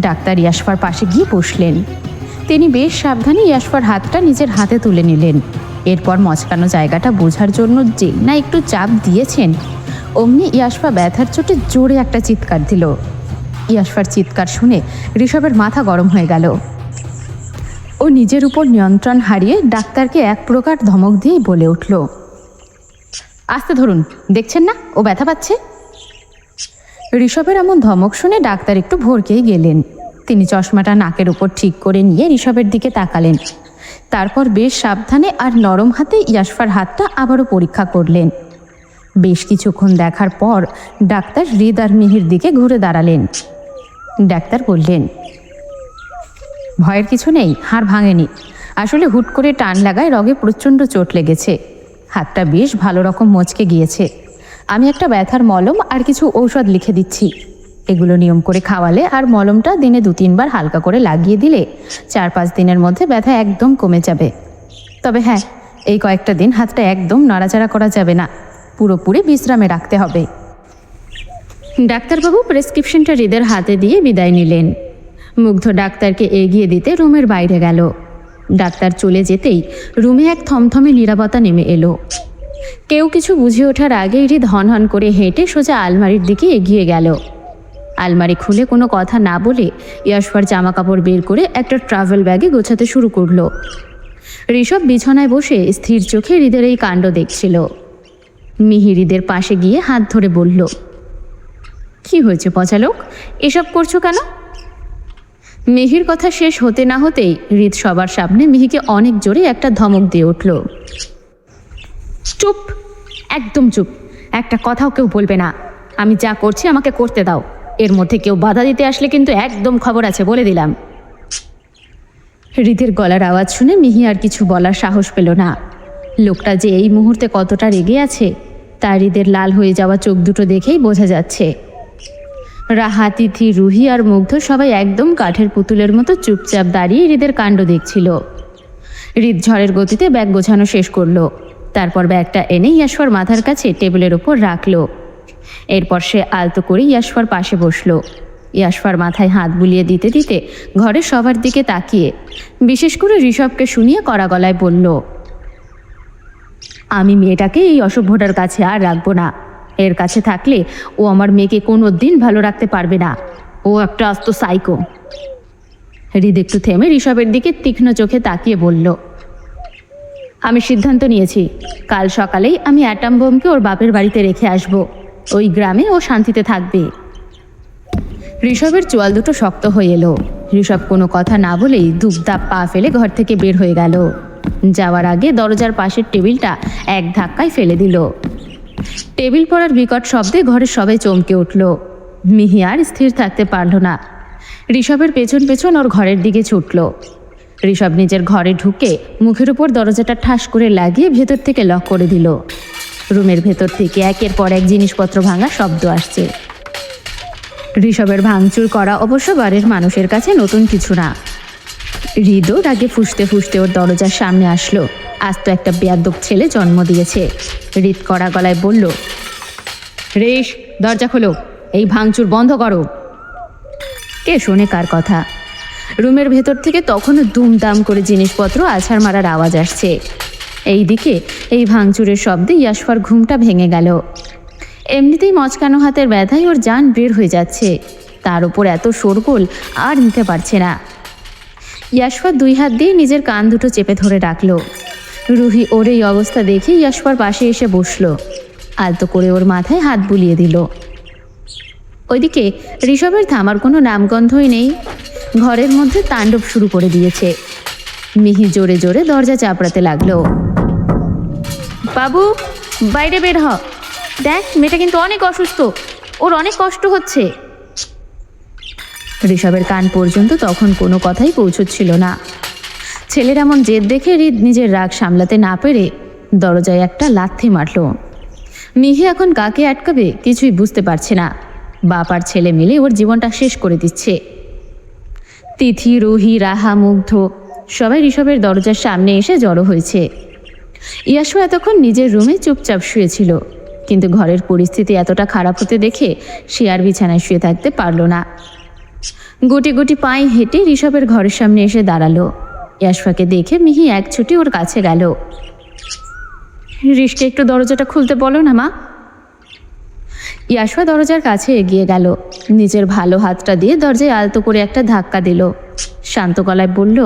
ডাক্তার ইয়াশফার পাশে গিয়ে বসলেন। তিনি বেশ সাবধানে ইয়াশফার হাতটা নিজের হাতে তুলে নিলেন। এরপর মচকানো জায়গাটা বোঝার জন্য যে না একটু চাপ দিয়েছেন, অমনি ইয়াশফা ব্যথার চোটে জোরে একটা চিৎকার দিল। ইয়াশফার চিৎকার শুনে ঋষভের মাথা গরম হয়ে গেল। ও নিজের উপর নিয়ন্ত্রণ হারিয়ে ডাক্তারকে এক প্রকার ধমক দিয়েই বলে উঠল, আস্তে ধরুন, দেখছেন না ও ব্যথা পাচ্ছে। ঋষভের এমন ধমক শুনে ডাক্তার একটু ভড়কেই গেলেন। তিনি চশমাটা নাকের উপর ঠিক করে নিয়ে ঋষভের দিকে তাকালেন। তারপর বেশ সাবধানে আর নরম হাতে ইয়াশফার হাতটা আবারও পরীক্ষা করলেন। বেশ কিছুক্ষণ দেখার পর ডাক্তার হৃদ আর মিহির দিকে ঘুরে দাঁড়ালেন। ডাক্তার বললেন, ভয়ের কিছু নেই, হাড় ভাঙেনি, আসলে হুট করে টান লাগায় রগে প্রচণ্ড চোট লেগেছে, হাতটা বেশ ভালো রকম মচকে গিয়েছে। আমি একটা ব্যথার মলম আর কিছু ঔষধ লিখে দিচ্ছি, এগুলো নিয়ম করে খাওয়ালে আর মলমটা দিনে 2-3 বার হালকা করে লাগিয়ে দিলে 4-5 দিনের মধ্যে ব্যথা একদম কমে যাবে। তবে হ্যাঁ, এই কয়েকটা দিন হাতটা একদম নাড়াচাড়া করা যাবে না, পুরোপুরি বিশ্রামে রাখতে হবে। ডাক্তারবাবু প্রেসক্রিপশনটা হৃদের হাতে দিয়ে বিদায় নিলেন। মুগ্ধ ডাক্তারকে এগিয়ে দিতে রুমের বাইরে গেল। ডাক্তার চলে যেতেই রুমে এক থমথমে নীরবতা নেমে এলো। কেউ কিছু বুঝে ওঠার আগেই হৃদ হনহন করে হেঁটে সোজা আলমারির দিকে এগিয়ে গেল। আলমারি খুলে কোনো কথা না বলে ইয়াশফার জামা কাপড় বের করে একটা ট্রাভেল ব্যাগে গোছাতে শুরু করলো। ঋষভ বিছানায় বসে স্থির চোখে হৃদের এই কাণ্ড দেখছিল। মিহি হৃদের পাশে গিয়ে হাত ধরে বলল, কি হয়েছে পচা লোক, এসব করছো কেন? মিহির কথা শেষ হতে না হতেই হৃদ সবার সামনে মিহিকে অনেক জোরে একটা ধমক দিয়ে উঠল। চুপ, একদম চুপ, একটা কথাও কেউ বলবে না। আমি যা করছি আমাকে করতে দাও, এর মধ্যে কেউ বাধা দিতে আসলে কিন্তু একদম খবর আছে, বলে দিলাম। হৃদের গলার আওয়াজ শুনে মিহি আর কিছু বলার সাহস পেল না। লোকটা যে এই মুহূর্তে কতটা রেগে আছে তা হৃদের লাল হয়ে যাওয়া চোখ দুটো দেখেই বোঝা যাচ্ছে। রাহা, তিথি, রুহি আর মুগ্ধ সবাই একদম কাঠের পুতুলের মতো চুপচাপ দাঁড়িয়ে হৃদের কাণ্ড দেখছিল। হৃদ ঝড়ের গতিতে ব্যাগ গোছানো শেষ করলো। তারপর ব্যাগটা এনে ইয়াশফার মাথার কাছে টেবিলের ওপর রাখলো। এরপর সে আলতো করে ইয়াশফার পাশে বসলো। ইয়াশফার মাথায় হাত বুলিয়ে দিতে দিতে ঘরের সবার দিকে তাকিয়ে বিশেষ করে ঋষভকে শুনিয়ে কড়া গলায় বলল, আমি মেয়েটাকে এই অসভ্যটার কাছে আর রাখবো না। এর কাছে থাকলে ও আমার মেয়েকে কোনো দিন ভালো রাখতে পারবে না, ও একটা আস্ত সাইকো। হৃদ একটু থেমে ঋষভের দিকে তীক্ষ্ণ চোখে তাকিয়ে বলল, আমি সিদ্ধান্ত নিয়েছি, কাল সকালেই আমি অ্যাটম বোমকে ওর বাপের বাড়িতে রেখে আসব, ওই গ্রামে ও শান্তিতে থাকবে। ঋষভের চোয়াল দুটো শক্ত হয়ে এলো। ঋষভ কোনো কথা না বলেই ধূপধাপ পা ফেলে ঘর থেকে বের হয়ে গেল। যাওয়ার আগে দরজার পাশের টেবিলটা এক ধাক্কায় ফেলে দিল। টেবিল পড়ার বিকট শব্দে ঘরের সবাই চমকে উঠল। মিহি আর স্থির থাকতে পারল না। ঋষভের পেছন পেছন ওর ঘরের দিকে ছুটল। ঋষভ নিজের ঘরে ঢুকে মুখের উপর দরজাটা ঠাস করে লাগিয়ে ভেতর থেকে লক করে দিল। রুমের ভেতর থেকে একের পর এক জিনিসপত্র ভাঙা শব্দ আসছে। ঋষভের ভাঙচুর করা অবশ্য বাড়ির মানুষের কাছে নতুন কিছু না। হৃদও রাগে ফুঁসতে ফুঁসতে ওর দরজার সামনে আসলো। আজ তো একটা বেয়াদব ছেলে জন্ম দিয়েছে। হৃদ কড়া গলায় বলল, রেশ, দরজা খোলো, এই ভাঙচুর বন্ধ করো। কে শোনে কার কথা? রুমের ভেতর থেকে তখনও দুমদাম করে জিনিসপত্র আছাড় মারার আওয়াজ আসছে। এইদিকে এই ভাঙচুরের শব্দে ইয়াশফার ঘুমটা ভেঙে গেল। এমনিতেই মচকানো হাতের ব্যথায় ওর জান বের হয়ে যাচ্ছে, তার উপর এত শোরগোল আর নিতে পারছে না। ইয়াশফার 2 হাত দিয়ে নিজের কান দুটো চেপে ধরে রাখল। রুহি ওর এই অবস্থা দেখে ইয়াশফার পাশে এসে বসলো। আলতো করে ওর মাথায় হাত বুলিয়ে দিল। ওইদিকে ঋষভের থামার কোনো নামগন্ধই নেই। ঘরের মধ্যে তাণ্ডব শুরু করে দিয়েছে। মিহি জোরে জোরে দরজা চাপড়াতে লাগলো। বাবু, বাইরে বের হ, দেখ মেয়েটা কিন্তু অনেক অসুস্থ, ওর অনেক কষ্ট হচ্ছে। ঋষভের কান পর্যন্ত তখন কোনো কথাই পৌঁছচ্ছিল না। ছেলের এমন জেদ দেখে হৃদ নিজের রাগ সামলাতে না পেরে দরজায় একটা লাথি মারল। মিহি এখন কাকে আটকাবে কিছুই বুঝতে পারছে না। বাপ আর ছেলে মিলে ওর জীবনটা শেষ করে দিচ্ছে। তিথি, রুহি, রাহা, মুগ্ধ সবাই ঋষভের দরজার সামনে এসে জড়ো হয়েছে। ইয়াশু এতক্ষণ নিজের রুমে চুপচাপ শুয়েছিল, কিন্তু ঘরের পরিস্থিতি এতটা খারাপ হতে দেখে সে আর বিছানায় শুয়ে থাকতে পারল না। গুটি গুটি পায়ে হেঁটে ঋষভের ঘরের সামনে এসে দাঁড়ালো। ইয়াশফাকে দেখে মিহি এক ছুটে ওর কাছে গেল। ঋষকে একটু দরজাটা খুলতে বলো না মা। ইয়াশফা দরজার কাছে এগিয়ে গেল। নিজের ভালো হাতটা দিয়ে দরজায় আলতো করে একটা ধাক্কা দিল। শান্ত গলায় বলল,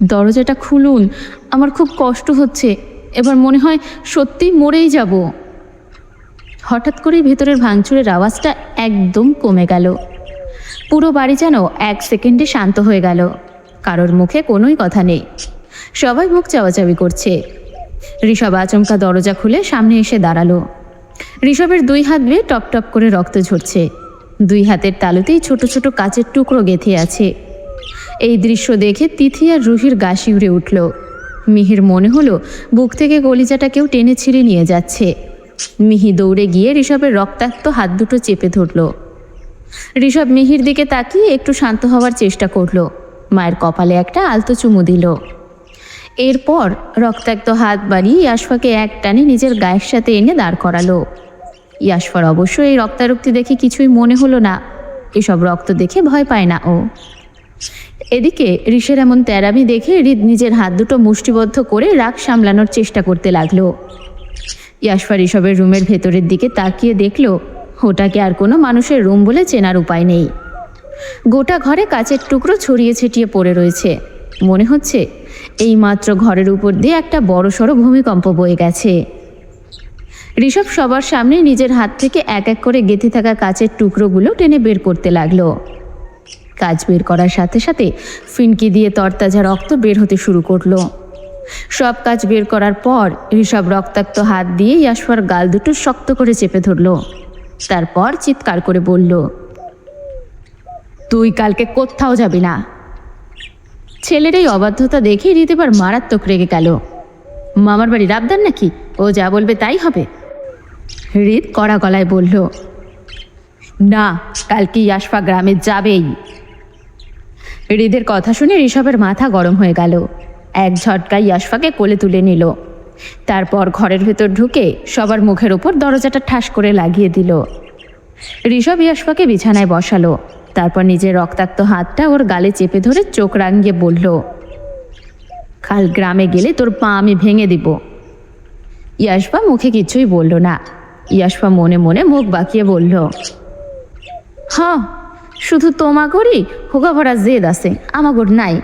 দরজাটা খুলুন, আমার খুব কষ্ট হচ্ছে, এবার মনে হয় সত্যিই মরেই যাব। হঠাৎ করেই ভেতরের ভাঙচুরের আওয়াজটা একদম কমে গেল। পুরো বাড়ি যেন 1 সেকেন্ডে শান্ত হয়ে গেল। কারোর মুখে কোনোই কথা নেই, সবাই মুখ চাওয়াচাওয়ি করছে। ঋষভ আচমকা দরজা খুলে সামনে এসে দাঁড়ালো। ঋষভের 2 হাত বেয়ে টপ টপ করে রক্ত ঝরছে, 2 হাতের তালুতেই ছোট ছোট কাচের টুকরো গেঁথে আছে। এই দৃশ্য দেখে তিথি আর রুহির গা শিউরে উঠল। মিহির মনে হলো বুক থেকে কলিজাটা কেউ টেনে ছিঁড়ে নিয়ে যাচ্ছে। মিহি দৌড়ে গিয়ে ঋষভের রক্তাক্ত হাত দুটো চেপে ধরল। ঋষভ মিহির দিকে তাকিয়ে একটু শান্ত হওয়ার চেষ্টা করলো। মায়ের কপালে একটা আলতো চুমু দিল। এরপর রক্তাক্ত হাত বাড়িয়ে ইয়াশফাকে এক টানে নিজের গায়ের সাথে এনে দাঁড় করালো। ইয়াশফার অবশ্য এই রক্তারক্তি দেখে কিছুই মনে হলো না, এসব রক্ত দেখে ভয় পায় না ও। এদিকে ঋষের এমন তেরামি দেখে হৃদ নিজের হাত দুটো মুষ্টিবদ্ধ করে রাগ সামলানোর চেষ্টা করতে লাগলো। ইয়াশফা ঋষভের রুমের ভেতরের দিকে তাকিয়ে দেখল ওটাকে আর কোনো মানুষের রুম বলে চেনার উপায় নেই। গোটা ঘরে কাচের টুকরো ছড়িয়ে ছিটিয়ে পড়ে রয়েছে। মনে হচ্ছে এইমাত্র ঘরের উপর দিয়ে একটা বড়সড় ভূমিকম্প বয়ে গেছে। ঋষভ সবার সামনে নিজের হাত থেকে এক এক করে গেঁথে থাকা কাচের টুকরোগুলো টেনে বের করতে লাগলো। কাজ বের করার সাথে সাথে ফিনকি দিয়ে তরতাজা রক্ত বের হতে শুরু করলো। সব কাজ বের করার পর ঋষভ রক্তাক্ত হাত দিয়ে ইয়াশফার গাল দুটো শক্ত করে চেপে ধরলো। তারপর চিৎকার করে বলল, তুই কালকে কোথাও যাবি না। ছেলের এই অবাধ্যতা দেখে হৃদ এবার মারাত্মক রেগে গেল। মামার বাড়ির আবদার নাকি, ও যা বলবে তাই হবে? হৃদ কড়া গলায় বলল, না, কালকে ইয়াশফা গ্রামে যাবেই। হৃদের কথা শুনে ঋষভের মাথা গরম হয়ে গেল। এক ঝটকায় ইয়াশফাকে কোলে তুলে নিল। তারপর ঘরের ভেতর ঢুকে সবার মুখের ওপর দরজাটা ঠাস করে লাগিয়ে দিল। ঋষভ ইয়াশফাকে বিছানায় বসালো। তারপর নিজের রক্তাক্ত হাতটা ওর গালে চেপে ধরে চোখ রাঙিয়ে বলল, কাল গ্রামে গেলে তোর পা আমি ভেঙে দিব। ইয়াশফা মুখে কিছুই বলল না। ইয়াশফা মনে মনে মুখ বাঁকিয়ে বলল, হ্যাঁ, শুধু তোমাগরই হোগা ভরা জেদ আছে, আমাগর নাই।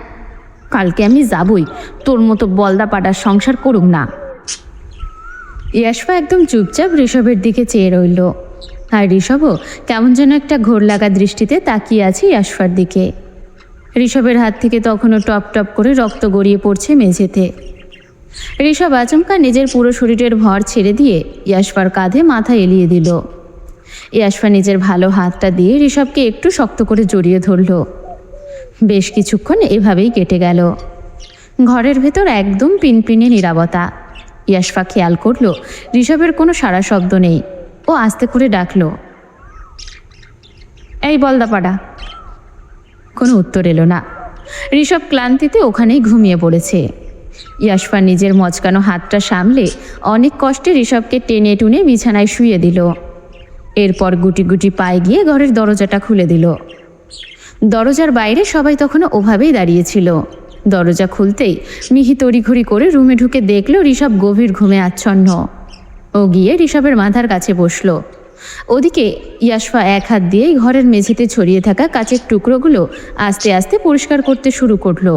কালকে আমি যাবই, তোর মতো বলদা পাটার সংসার করুম না। ইয়াশফা একদম চুপচাপ ঋষভের দিকে চেয়ে রইল। আর ঋষভও কেমন যেন একটা ঘোর লাগা দৃষ্টিতে তাকিয়ে আছে ইয়াশফার দিকে। ঋষভের হাত থেকে তখনও টপ টপ করে রক্ত গড়িয়ে পড়ছে মেঝেতে। ঋষভ আচমকা নিজের পুরো শরীরের ভর ছেড়ে দিয়ে ইয়াশফার কাঁধে মাথা এলিয়ে দিল। ইয়াশফা নিজের ভালো হাতটা দিয়ে ঋষভকে একটু শক্ত করে জড়িয়ে ধরল। বেশ কিছুক্ষণ এভাবেই কেটে গেল। ঘরের ভেতর একদম পিনপিনে নীরবতা। ইয়াশফা খেয়াল করলো ঋষভের কোনো সাড়া শব্দ নেই। ও আস্তে করে ডাকলো, এই বলদাপাড়া। কোনো উত্তর এলো না। ঋষভ ক্লান্তিতে ওখানেই ঘুমিয়ে পড়েছে। ইয়াশফা নিজের মচকানো হাতটা সামলে অনেক কষ্টে ঋষভকে টেনে টুনে বিছানায় শুয়ে দিল। এরপর গুটি গুটি পায়ে গিয়ে ঘরের দরজাটা খুলে দিল। দরজার বাইরে সবাই তখনও ওভাবেই দাঁড়িয়েছিল। দরজা খুলতেই মিহি তড়িঘড়ি করে রুমে ঢুকে দেখল ঋষভ গভীর ঘুমে আচ্ছন্ন। ও গিয়ে ঋষভের মাথার কাছে বসলো। ওদিকে ইয়াশফা এক হাত দিয়েই ঘরের মেঝেতে ছড়িয়ে থাকা কাচের টুকরোগুলো আস্তে আস্তে পরিষ্কার করতে শুরু করলো।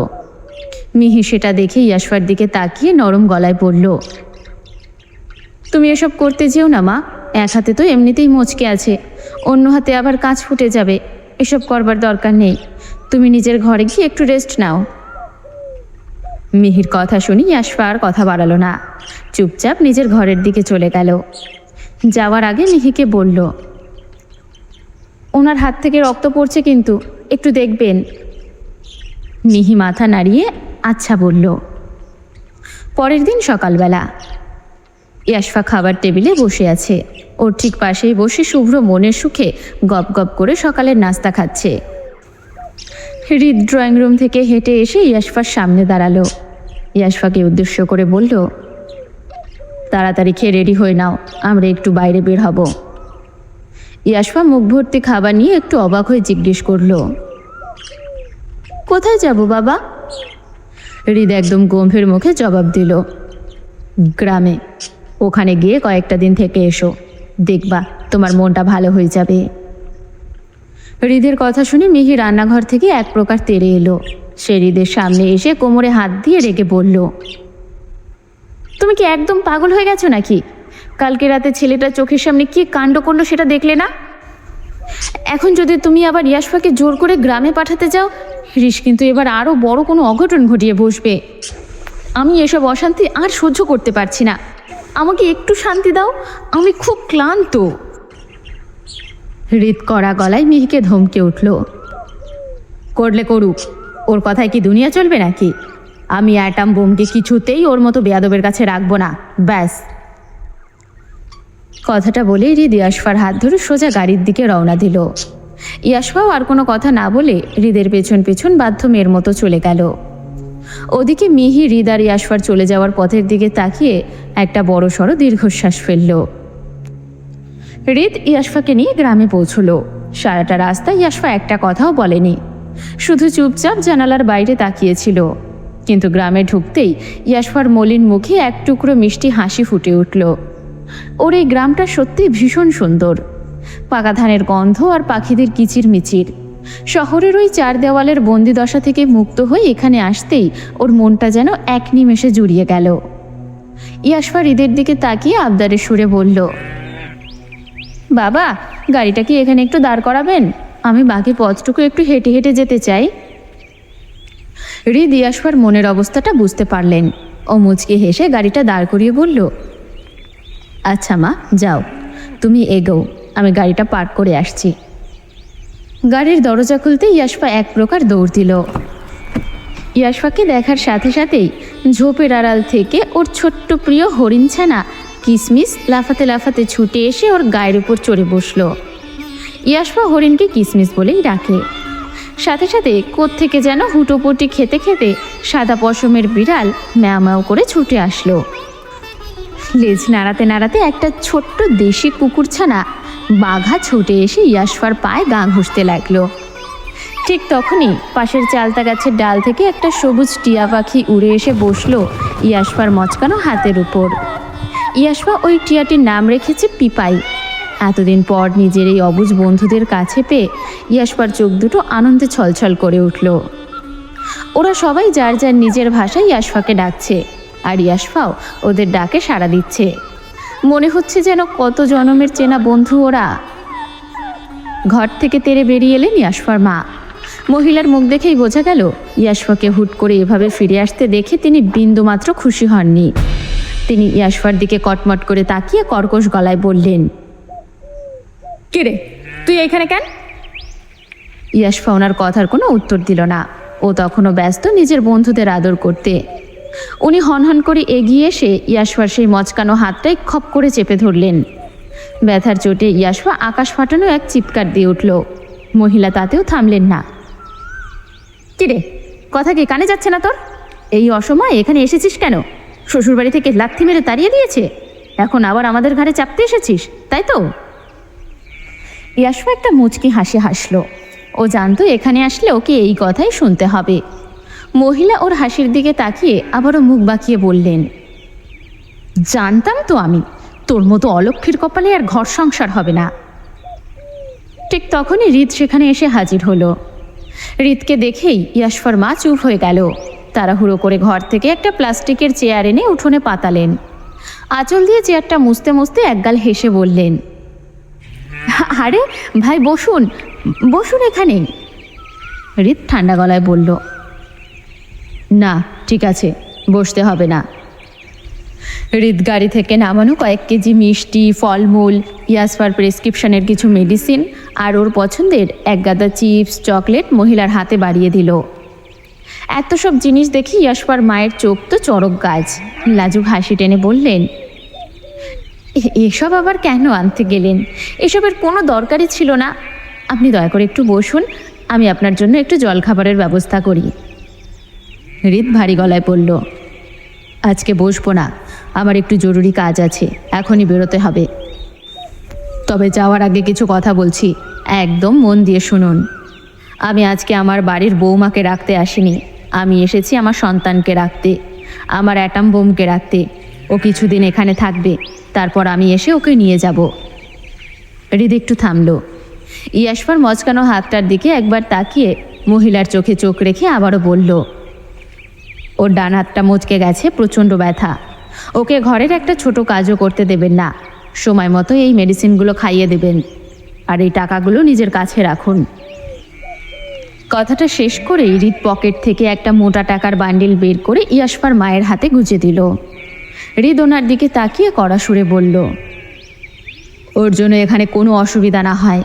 মিহি সেটা দেখে ইয়াশফার দিকে তাকিয়ে নরম গলায় বলল, তুমি এসব করতে যেও না মা, এক হাতে তো এমনিতেই মচকে আছে, অন্য হাতে আবার কাঁচ ফুটে যাবে, এসব করবার দরকার নেই, তুমি নিজের ঘরে গিয়ে একটু রেস্ট নাও। মিহির কথা শুনি ইয়াশফা আর কথা বাড়ালো না, চুপচাপ নিজের ঘরের দিকে চলে গেল। যাওয়ার আগে মিহিকে বলল, ওনার হাত থেকে রক্ত পড়ছে কিন্তু একটু দেখবেন। মিহি মাথা নাড়িয়ে আচ্ছা বলল। পরের দিন সকালবেলা ইয়াশফা খাবার টেবিলে বসে আছে। ওর ঠিক পাশেই বসে শুভ্র মনের সুখে গপ গপ করে সকালের নাস্তা খাচ্ছে। হৃদ ড্রয়িং রুম থেকে হেঁটে এসে ইয়াশফার সামনে দাঁড়ালো। ইয়াশফাকে উদ্দেশ্য করে বলল, তাড়াতাড়ি খেয়ে রেডি হয়ে নাও, আমরা একটু বাইরে বের হব। ইয়াশফা মুখ ভর্তি খাবার নিয়ে একটু অবাক হয়ে জিজ্ঞেস করলো, কোথায় যাব বাবা? হৃদ একদম গম্ভীর মুখে জবাব দিল, গ্রামে। ওখানে গিয়ে কয়েকটা দিন থেকে এসো, দেখবা তোমার মনটা ভালো হয়ে যাবে। হৃদের কথা শুনে মিহি রান্নাঘর থেকে এক প্রকার তেড়ে এলো। সে হৃদের সামনে এসে কোমরে হাত দিয়ে রেগে বলল, তুমি কি একদম পাগল হয়ে গেছো নাকি? কালকে রাতে ছেলেটা চোখের সামনে কি কাণ্ড করলো সেটা দেখলে না? এখন যদি তুমি আবার ইয়াশফাকে জোর করে গ্রামে পাঠাতে যাও, হৃষ কিন্তু এবার আরও বড় কোনো অঘটন ঘটিয়ে বসবে। আমি এসব অশান্তি আর সহ্য করতে পারছি না। আমাকে একটু শান্তি দাও, আমি খুব ক্লান্ত। হৃদ কড়া গলায় মিহিকে ধমকে উঠল, করলে করুক, ওর কথায় কি দুনিয়া চলবে নাকি? আমি অ্যাটাম বোমকে কিছুতেই ওর মতো বেয়াদবের কাছে রাখবো না, ব্যাস। কথাটা বলে হৃদ ইয়াশফার হাত ধরে সোজা গাড়ির দিকে রওনা দিল। ইয়াশফাও আর কোনো কথা না বলে হৃদের পেছন পেছন বাধ্য মেয়ের মতো চলে গেল। ওদিকে মিহি হৃদ আর ইয়াশফার চলে যাওয়ার পথের দিকে তাকিয়ে একটা বড় সড়ো দীর্ঘশ্বাস ফেলল। হৃদ ইয়াশফাকে নিয়ে গ্রামে পৌঁছলো। সারাটা রাস্তা ইয়াশফা একটা কথাও বলেনি, শুধু চুপচাপ জানালার বাইরে তাকিয়েছিল। কিন্তু গ্রামে ঢুকতেই ইয়াশফার মলিন মুখে এক টুকরো মিষ্টি হাসি ফুটে উঠল। ওর এই গ্রামটা সত্যি ভীষণ সুন্দর। পাকা ধানের গন্ধ আর পাখিদের কিচিরমিচির। শহরের ওই চার দেওয়ালের বন্দিদশা থেকে মুক্ত হয়ে এখানে আসতেই ওর মনটা যেন এক নিমেষে জুড়িয়ে গেল। ইয়াশফা হৃদের দিকে তাকিয়ে আবদারের সুরে বলল, বাবা, গাড়িটা কি এখানে একটু দাঁড় করাবেন? আমি বাকি পথটুকু একটু হেঁটে হেঁটে যেতে চাই। হৃদ ইয়াশফার মনের অবস্থাটা বুঝতে পারলেন। ও মুচকি হেসে গাড়িটা দাঁড় করিয়ে বলল, আচ্ছা মা, যাও, তুমি এগোও, আমি গাড়িটা পার্ক করে আসছি। গাড়ির দরজা খুলতে ইয়াশফা এক প্রকার দৌড় দিল। ইয়াশফাকে দেখার সাথে সাথেই ঝোপের আড়াল থেকে ওর ছোট্ট প্রিয় হরিণছানা কিসমিস লাফাতে লাফাতে ছুটে এসে ওর গায়ের উপর চড়ে বসলো। ইয়াশফা হরিণকে কিসমিস বলেই ডাকে। সাথে সাথে কোত্থেকে যেন হুটোপুটি খেতে খেতে সাদা পশমের বিড়াল ম্যাও ম্যাও করে ছুটে আসলো। লেজ নাড়াতে নাড়াতে একটা ছোট্ট দেশি কুকুরছানা বাঘা ছুটে এসে ইয়াশফার পায়ে গা ঘষতে লাগলো। ঠিক তখনই পাশের চালতা গাছের ডাল থেকে একটা সবুজ টিয়া পাখি উড়ে এসে বসলো ইয়াশফার মচকানো হাতের উপর। ইয়াশফা ওই টিয়াটির নাম রেখেছে পিপাই। এতদিন পর নিজের এই অবুঝ বন্ধুদের কাছে পেয়ে ইয়াশফার চোখ দুটো আনন্দে ছলছল করে উঠল। ওরা সবাই যার যার নিজের ভাষায় ইয়াশফাকে ডাকছে, আর ইয়াশফাও ওদের ডাকে সাড়া দিচ্ছে। মনে হচ্ছে যেন কত জনমের চেনা বন্ধু ওরা। ঘর থেকে তেড়ে বেরিয়ে এলেন ইয়াশফার মা। মহিলার মুখ দেখেই বোঝা গেল ইয়াশফাকে হুট করে এভাবে ফিরে আসতে দেখে তিনি বিন্দুমাত্র খুশি হননি। তিনি ইয়াশফার দিকে কটমট করে তাকিয়ে কর্কশ গলায় বললেন, কে রে, তুই এখানে কেন? ইয়াশফা ওনার কথার কোনো উত্তর দিল না। ও তখনও ব্যস্ত নিজের বন্ধুদের আদর করতে। উনি হনহন করে এগিয়ে এসে ইয়াশফার সেই মচকানো হাতটাই খপ করে চেপে ধরলেন। ব্যথার চোটে ইয়াশফা আকাশ ফাটানো এক চিৎকার দিয়ে উঠল। মহিলা তাতেও থামলেন না। কিরে, কথা কি কানে যাচ্ছে না তোর? এই অসময়ে এখানে এসেছিস কেন? শ্বশুরবাড়ি থেকে লাথি মেরে তাড়িয়ে দিয়েছে, এখন আবার আমাদের ঘরে চাপতে এসেছিস, তাই তো? ইয়াশফা একটা মুচকি হাসি হাসলো। ও জানতো এখানে আসলে ওকে এই কথাই শুনতে হবে। মহিলা ওর হাসির দিকে তাকিয়ে আবারও মুখ বাঁকিয়ে বললেন, জানতাম তো আমি, তোর মতো অলক্ষীর কপালে আর ঘর সংসার হবে না। ঠিক তখনই হৃদ সেখানে এসে হাজির হলো। হৃদকে দেখেই ইয়াশফার মা চুপ হয়ে গেল। তাড়াহুড়ো করে ঘর থেকে একটা প্লাস্টিকের চেয়ার এনে উঠোনে পাতালেন। আঁচল দিয়ে চেয়ারটা মুছতে মুছতে একগাল হেসে বললেন, আরে ভাই, বসুন বসুন এখানে। হৃদ ঠান্ডা গলায় বলল, না ঠিক আছে, বসতে হবে না। হৃদ গাড়ি থেকে নামানো কয়েক কেজি মিষ্টি, ফলমূল, ইয়াশফার প্রেসক্রিপশনের কিছু মেডিসিন আর ওর পছন্দের এক গাদা চিপস, চকলেট মহিলার হাতে বাড়িয়ে দিল। এত সব জিনিস দেখে ইয়াশফার মায়ের চোখ তো চড়ক গাছ। লাজুক হাসি টেনে বললেন, এসব আবার কেন আনতে গেলেন? এসবের কোনো দরকারই ছিল না। আপনি দয়া করে একটু বসুন, আমি আপনার জন্য একটু জলখাবারের ব্যবস্থা করি। হৃদ ভারী গলায় বলল, আজকে বসবো না, আমার একটু জরুরি কাজ আছে, এখনই বেরোতে হবে। তবে যাওয়ার আগে কিছু কথা বলছি, একদম মন দিয়ে শুনুন। আমি আজকে আমার বাড়ির বৌমাকে রাখতে আসিনি, আমি এসেছি আমার সন্তানকে রাখতে, আমার অ্যাটম বোমকে রাখতে। ও কিছুদিন এখানে থাকবে, তারপর আমি এসে ওকে নিয়ে যাব। হৃদ একটু থামল। ইয়াশফার মচকানো হাতটার দিকে একবার তাকিয়ে মহিলার চোখে চোখ রেখে আবারও বলল, ওর ডান হাতটা মচকে গেছে, প্রচণ্ড ব্যথা। ওকে ঘরের একটা ছোট কাজও করতে দেবেন না, সময় মতো এই মেডিসিনগুলো খাইয়ে দেবেন, আর এই টাকাগুলো নিজের কাছে রাখুন। কথাটা শেষ করেই হৃদ পকেট থেকে একটা মোটা টাকার বান্ডিল বের করে ইয়াশফার মায়ের হাতে গুজে দিল। হৃদ ওনার দিকে তাকিয়ে কড়া সুরে বলল, ওর জন্য এখানে কোনো অসুবিধা না হয়।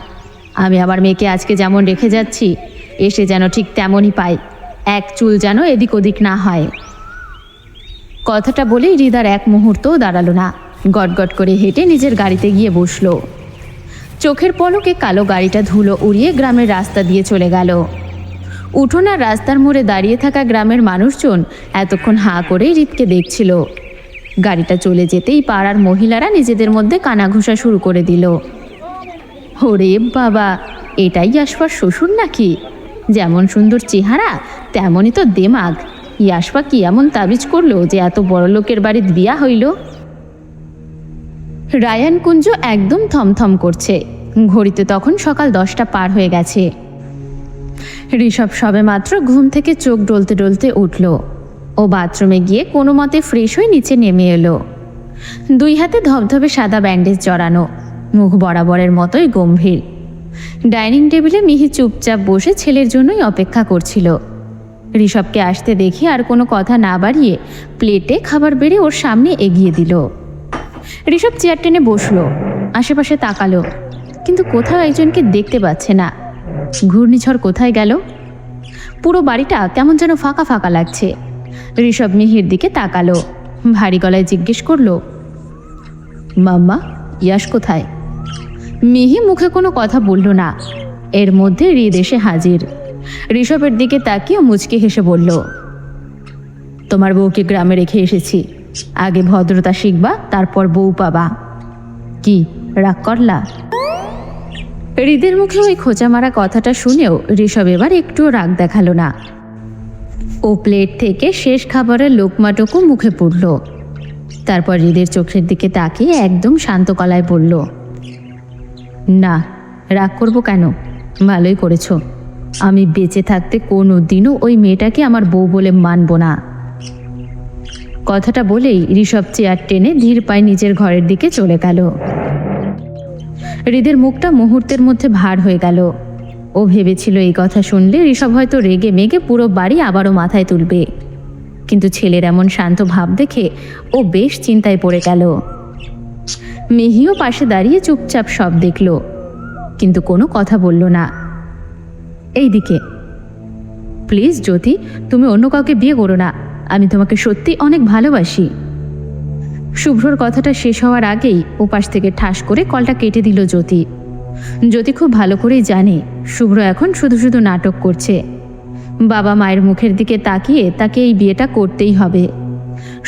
আমি আমার মেয়েকে আজকে যেমন রেখে যাচ্ছি, এসে যেন ঠিক তেমনই পায়, এক চুল যেন এদিক ওদিক না হয়। কথাটা বলেই হৃদার এক মুহূর্তও দাঁড়ালো না, গটগট করে হেঁটে নিজের গাড়িতে গিয়ে বসলো। চোখের পলকে কালো গাড়িটা ধুলো উড়িয়ে গ্রামের রাস্তা দিয়ে চলে গেল। উঠোনার রাস্তার মোড়ে দাঁড়িয়ে থাকা গ্রামের মানুষজন এতক্ষণ হাঁ করেই হৃদকে দেখছিল। গাড়িটা চলে যেতেই পাড়ার মহিলারা নিজেদের মধ্যে কানাঘুষা শুরু করে দিল। ওরে বাবা, এটাই ইয়াশফার শ্বশুর নাকি? যেমন সুন্দর চেহারা তেমনই তো দেমাগ। ইয়াশফা কি এমন তাবিজ করলো যে এত বড় লোকের বাড়িতে বিয়া হইল? রায়ান কুঞ্জ একদম থমথম করছে। ঘড়িতে তখন সকাল 10টা পার হয়ে গেছে। ঋষভ সবে মাত্র ঘুম থেকে চোখ ডলতে ডলতে উঠল। ও বাথরুমে গিয়ে কোনো মতে ফ্রেশ হয়ে নিচে নেমে এলো। দুই হাতে ধবধবে সাদা ব্যান্ডেজ জড়ানো, মুখ বরাবরের মতোই গম্ভীর। ডাইনিং টেবিলে মিহি চুপচাপ বসে ছেলের জন্যই অপেক্ষা করছিল। ঋষভকে আসতে দেখে আর কোনো কথা না বাড়িয়ে প্লেটে খাবার বেড়ে ওর সামনে এগিয়ে দিল। ঋষভ চেয়ার টেনে বসলো, আশেপাশে তাকালো, কিন্তু কোথাও একজনকে দেখতে পাচ্ছে না। ঘূর্ণিঝড় কোথায় গেল? পুরো বাড়িটা কেমন যেন ফাঁকা ফাঁকা লাগছে। ঋষভ মিহির দিকে তাকালো, ভারী গলায় জিজ্ঞেস করলো, মাম্মা, ইয়াশ কোথায়? মিহি মুখে কোনো কথা বলল না। এর মধ্যে হৃদ এসে হাজির। ঋষভের দিকে তাকিয়ে মুচকি হেসে বলল, তোমার বউকে গ্রামে রেখে এসেছি, আগে ভদ্রতা শিখবা, তারপর বউ পাবা। কি রাগ করলা? হৃদের মুখে ওই খোঁচা মারা কথাটা শুনেও ঋষভ এবার একটুও রাগ দেখালো না। ও প্লেট থেকে শেষ খাবারের লোকমাটুকু মুখে পুরল। তারপর হৃদের চোখের দিকে তাকিয়ে একদম শান্ত গলায় বলল, না, রাগ করবো কেন? ভালোই করেছ। আমি বেঁচে থাকতে কোনো দিনও ওই মেয়েটাকে আমার বউ বলে মানব না। কথাটা বলেই ঋষভ চেয়ার টেনে ধীর পায়ে নিজের ঘরের দিকে চলে গেল। হৃদের মুখটা মুহূর্তের মধ্যে ভার হয়ে গেল। ও ভেবেছিল এই কথা শুনলে ঋষভ হয়তো রেগে মেগে পুরো বাড়ি আবারও মাথায় তুলবে, কিন্তু ছেলের এমন শান্ত ভাব দেখে ও বেশ চিন্তায় পড়ে গেল। মিহিও পাশে দাঁড়িয়ে চুপচাপ সব দেখল, কিন্তু কোনো কথা বলল না। এইদিকে, প্লিজ জ্যোতি, তুমি অন্য কাউকে বিয়ে করো না, আমি তোমাকে সত্যি অনেক ভালোবাসি। শুভ্রর কথাটা শেষ হওয়ার আগেই ওপাশ থেকে ঠাস করে কলটা কেটে দিল জ্যোতি। জ্যোতি খুব ভালো করেই জানে শুভ্র এখন শুধু শুধু নাটক করছে। বাবা মায়ের মুখের দিকে তাকিয়ে তাকে এই বিয়েটা করতেই হবে।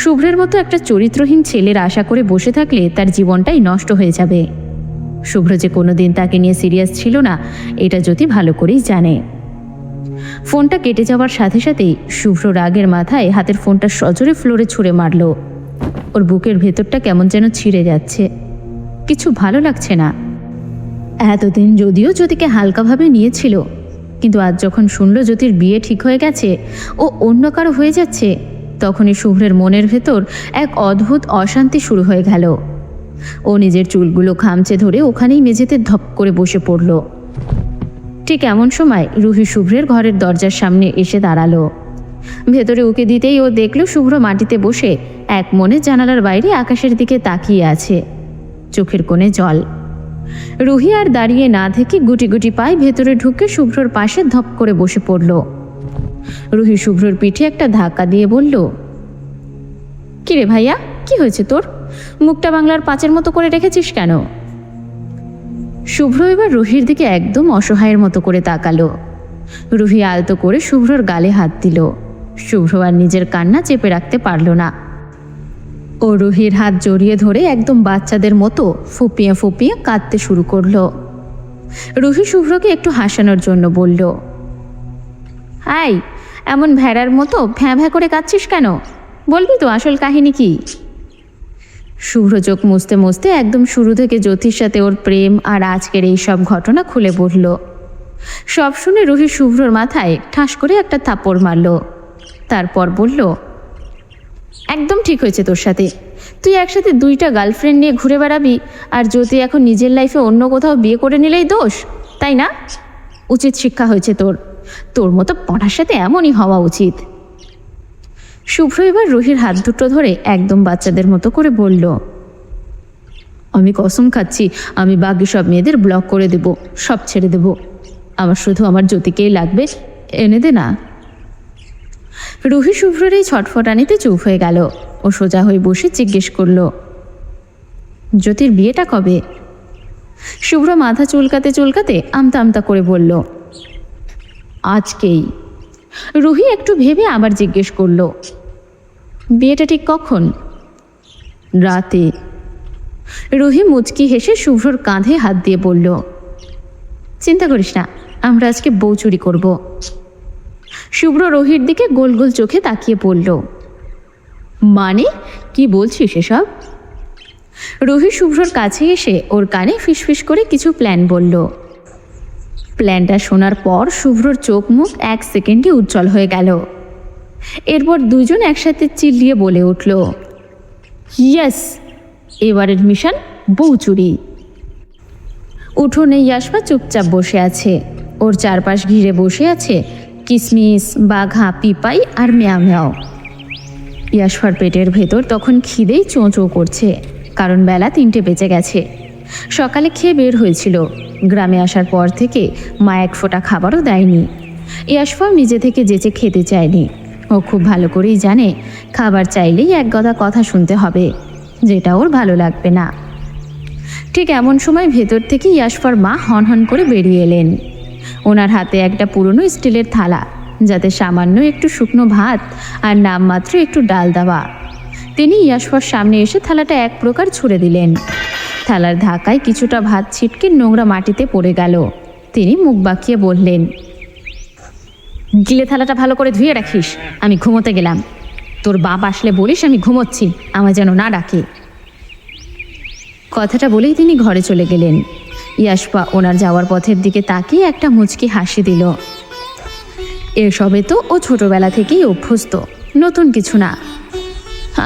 শুভ্রের মতো একটা চরিত্রহীন ছেলের আশা করে বসে থাকলে তার জীবনটাই নষ্ট হয়ে যাবে। শুভ্র যে কোনোদিন তাকে নিয়ে সিরিয়াস ছিল না, এটা জ্যোতি ভালো করেই জানে। ফোনটা কেটে যাওয়ার সাথে সাথেই শুভ্র রাগের মাথায় হাতের ফোনটা সজোরে ফ্লোরে ছুঁড়ে মারল। ওর বুকের ভেতরটা কেমন যেন ছিঁড়ে যাচ্ছে, কিছু ভালো লাগছে না। এতদিন যদিও জ্যোতিকে হালকাভাবে নিয়েছিল, কিন্তু আজ যখন শুনল জ্যোতির বিয়ে ঠিক হয়ে গেছে, ও অন্য কারো হয়ে যাচ্ছে, তখনই শুভ্রের মনের ভেতর এক অদ্ভুত অশান্তি শুরু হয়ে গেল। ও নিজের চুলগুলো খামচে ধরে ওখানেই মেঝেতে ধপ করে বসে পড়ল। ঠিক এমন সময় রুহি শুভ্রের ঘরের দরজার সামনে এসে দাঁড়ালো। ভেতরে উকে দিতেই ও দেখল শুভ্র মাটিতে বসে এক মনে জানালার বাইরে আকাশের দিকে তাকিয়ে আছে, চোখের কোণে জল। রুহি আর দাঁড়িয়ে না থেকে গুটি গুটি পায়ে ভেতরে ঢুকে শুভ্রর পাশে ধপ করে বসে পড়ল। রুহি শুভ্রর পিঠে একটা ধাক্কা দিয়ে বলল, কিরে ভাইয়া, কি হয়েছে তোর? মুখটা বাংলার পাঁচের মতো করে রেখেছিস কেন? শুভ্র এবার রুহির দিকে একদম অসহায়ের মতো করে তাকালো। রুহি আলতো করে শুভ্রর গালে হাত দিল। শুভ্র আর নিজের কান্না চেপে রাখতে পারল না। ও রুহির হাত জড়িয়ে ধরে একদম বাচ্চাদের মতো ফুপিয়ে ফুপিয়ে কাঁদতে শুরু করলো। রুহি শুভ্রকে একটু হাসানোর জন্য বলল, হাই, এমন ভেড়ার মতো ভ্যাঁ ভ্যাঁ করে কাঁদছিস কেন? বলবি তো আসল কাহিনী কি? শুভ্র চোখ মুছতে মুছতে একদম শুরু থেকে জ্যোতির সাথে ওর প্রেম আর আজকের এই সব ঘটনা খুলে বলল। সব শুনে রুহি শুভ্রর মাথায় ঠাস করে একটা থাপ্পড় মারল। তারপর বলল, একদম ঠিক হয়েছে তোর সাথে। তুই একসাথে 2টা গার্লফ্রেন্ড নিয়ে ঘুরে বেড়াবি, আর যদি এখন নিজের লাইফে অন্য কোথাও বিয়ে করে নিলেই দোষ, তাই না? উচিত শিক্ষা হয়েছে তোর। তোর মতো পড়ার সাথে এমনই হওয়া উচিত। শুভ্র এবার রুহির হাত দুটো ধরে একদম বাচ্চাদের মতো করে বলল, আমি কসম খাচ্ছি আমি বাকি সব মেয়েদের ব্লক করে দেব, সব ছেড়ে দেব। আমার শুধু আমার জ্যোতিকেই লাগবে, এনে দে না। রুহি শুভ্রের এই ছটফটানিতে চুপ হয়ে গেল। ও সোজা হয়ে বসে জিজ্ঞেস করল, জ্যোতির বিয়েটা কবে? শুভ্র মাথা চুলকাতে চুলকাতে আমতা আমতা করে বলল, আজকেই। রুহি একটু ভেবে আবার জিজ্ঞেস করল, বিয়েটা ঠিক কখন? রাতে। রুহি মুচকি হেসে শুভ্রর কাঁধে হাত দিয়ে বলল, চিন্তা করিস না, আমরা আজকে বউ চুরি করব। শুভ্র রুহির দিকে গোল গোল চোখে তাকিয়ে পড়ল, মানে কি বলছিস এসব? রুহি শুভ্রর কাছে এসে ওর কানে ফিসফিস করে কিছু প্ল্যান বলল। প্ল্যানটা শোনার পর শুভ্রর চোখ মুখ 1 সেকেন্ডে উজ্জ্বল হয়ে গেল। এরপর দুজন একসাথে চিল্লিয়ে বলে উঠল, ইয়েস, এবারের মিশন বউ চুরি। উঠোনে ইয়াশফা চুপচাপ বসে আছে। ওর চারপাশ ঘিরে বসে আছে কিসমিস, বাঘা, পিপাই আর ম্যাও ম্যাও। ইয়াশফার পেটের ভেতর তখন খিদেই চোঁ চোঁ করছে, কারণ বেলা 3টে বেজে গেছে। সকালে খেয়ে বের হয়েছিল। গ্রামে আসার পর থেকে মা এক ফোঁটা খাবারও দেয়নি। ইয়াশফাও নিজে থেকে যেচে খেতে চায়নি। ও খুব ভালো করেই জানে খাবার চাইলেই এক গদা কথা শুনতে হবে, যেটা ওর ভালো লাগবে না। ঠিক এমন সময় ভেতর থেকে ইয়াশফার মা হনহন করে বেরিয়ে এলেন। ওনার হাতে একটা পুরনো স্টিলের থালা, যাতে সামান্য একটু শুকনো ভাত আর নামমাত্র একটু ডাল দেওয়া। তিনি ইয়াশফার সামনে এসে থালাটা এক প্রকার ছুঁড়ে দিলেন। থালার ধাক্কায় কিছুটা ভাত ছিটকে নোংরা মাটিতে পড়ে গেল। তিনি মুখ বাঁকিয়ে বললেন, গিলে থালাটা ভালো করে ধুয়ে রাখিস, আমি ঘুমোতে গেলাম। তোর বাপ আসলে বলিস আমি ঘুমোচ্ছি, আমার যেন না ডাকে। কথাটা বলেই তিনি ঘরে চলে গেলেন। ইয়াশফা ওনার যাওয়ার পথের দিকে তাকিয়ে একটা মুচকি হাসি দিল। এসবে তো ও ছোটবেলা থেকেই অভ্যস্ত, নতুন কিছু না।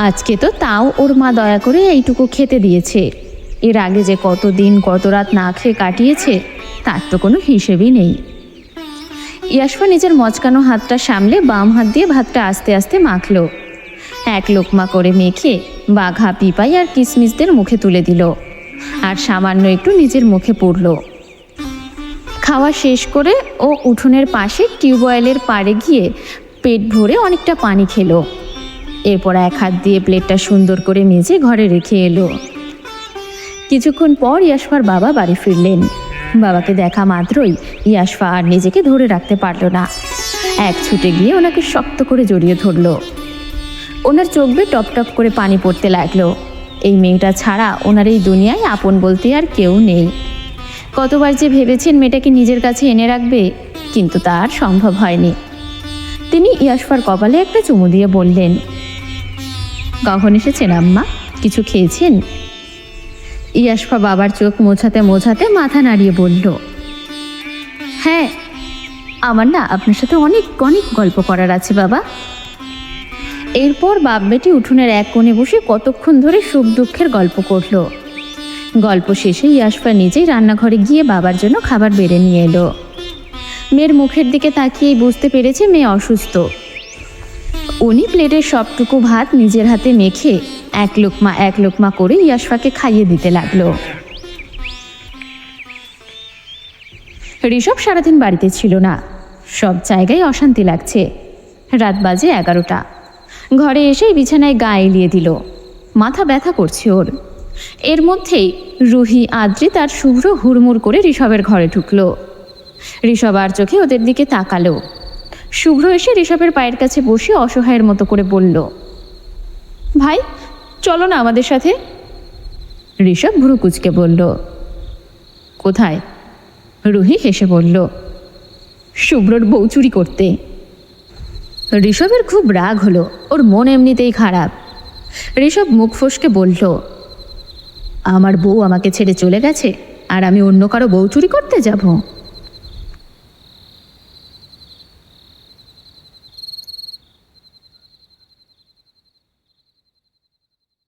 আজকে তো তাও ওর মা দয়া করে এইটুকু খেতে দিয়েছে। এর আগে যে কত দিন কত রাত না খেয়ে কাটিয়েছে তার তো কোনো হিসেবই নেই। ইয়াশফা নিজের মচকানো হাতটা সামলে বাম হাত দিয়ে ভাতটা আস্তে আস্তে মাখলো। এক লোকমা করে মেখে বাঘা, পিপাই আর কিসমিসদের মুখে তুলে দিল, আর সামান্য একটু নিজের মুখে পড়ল। খাওয়া শেষ করে ও উঠোনের পাশে টিউবওয়েলের পাড়ে গিয়ে পেট ভরে অনেকটা পানি খেলো। এরপর এক হাত দিয়ে প্লেটটা সুন্দর করে মেজে ঘরে রেখে এলো। কিছুক্ষণ পর ইয়াশফার বাবা বাড়ি ফিরলেন। বাবাকে দেখা মাত্রই ইয়াশফা আর নিজেকে ধরে রাখতে পারল না। এক ছুটে গিয়ে ওনাকে শক্ত করে জড়িয়ে ধরল। ওনার চোখ বেয়ে টপ টপ করে পানি পড়তে লাগলো। এই মেয়েটা ছাড়া ওনার এই দুনিয়ায় আপন বলতে আর কেউ নেই। কতবার যে ভেবেছেন মেয়েটাকে নিজের কাছে এনে রাখবে, কিন্তু তার সম্ভব হয়নি। তিনি ইয়াশফার কপালে একটা চুমু দিয়ে বললেন, কখন এসেছেন আম্মা, কিছু খেয়েছেন? ইয়াশফা বাবার চোখ মোছাতে মোছাতে মাথা নাড়িয়ে বলল, হ্যাঁ, আমার না আপনার সাথে অনেক অনেক গল্প করার আছে বাবা। এরপর বাপ বেটি উঠোনের এক কোণে বসে কতক্ষণ ধরে সুখ দুঃখের গল্প করল। গল্প শেষে ইয়াশফা নিজেই রান্নাঘরে গিয়ে বাবার জন্য খাবার বেড়ে নিয়ে এলো। মেয়ের মুখের দিকে তাকিয়েই বুঝতে পেরেছে মেয়ে অসুস্থ। উনি প্লেটের সবটুকু ভাত নিজের হাতে মেখে এক লোকমা করে ইয়াশফাকে খাইয়ে দিতে লাগলো। ঋষভ সারাদিন বাড়িতে ছিল না। সব জায়গায় অশান্তি লাগছে। রাত বাজে 11টা। ঘরে এসেই বিছানায় গা এলিয়ে দিল। মাথা ব্যথা করছে ওর। এর মধ্যেই রুহি, আদ্রিত আর শুভ্র হুড়মুড় করে ঋষভের ঘরে ঢুকলো। ঋষভ আর চোখে ওদের দিকে তাকালো। শুভ্র এসে ঋষভের পায়ের কাছে বসে অসহায়ের মতো করে বলল, ভাই চলো না আমাদের সাথে। ঋষভ ভ্রু কুঁচকে বলল, কোথায়? রুহি হেসে বলল, শুভ্রর বউ চুরি করতে। ঋষভের খুব রাগ হলো। ওর মন এমনিতেই খারাপ। ঋষভ মুখ ফসকে বলল, আমার বউ আমাকে ছেড়ে চলে গেছে আর আমি অন্য কারো বউ চুরি করতে যাব?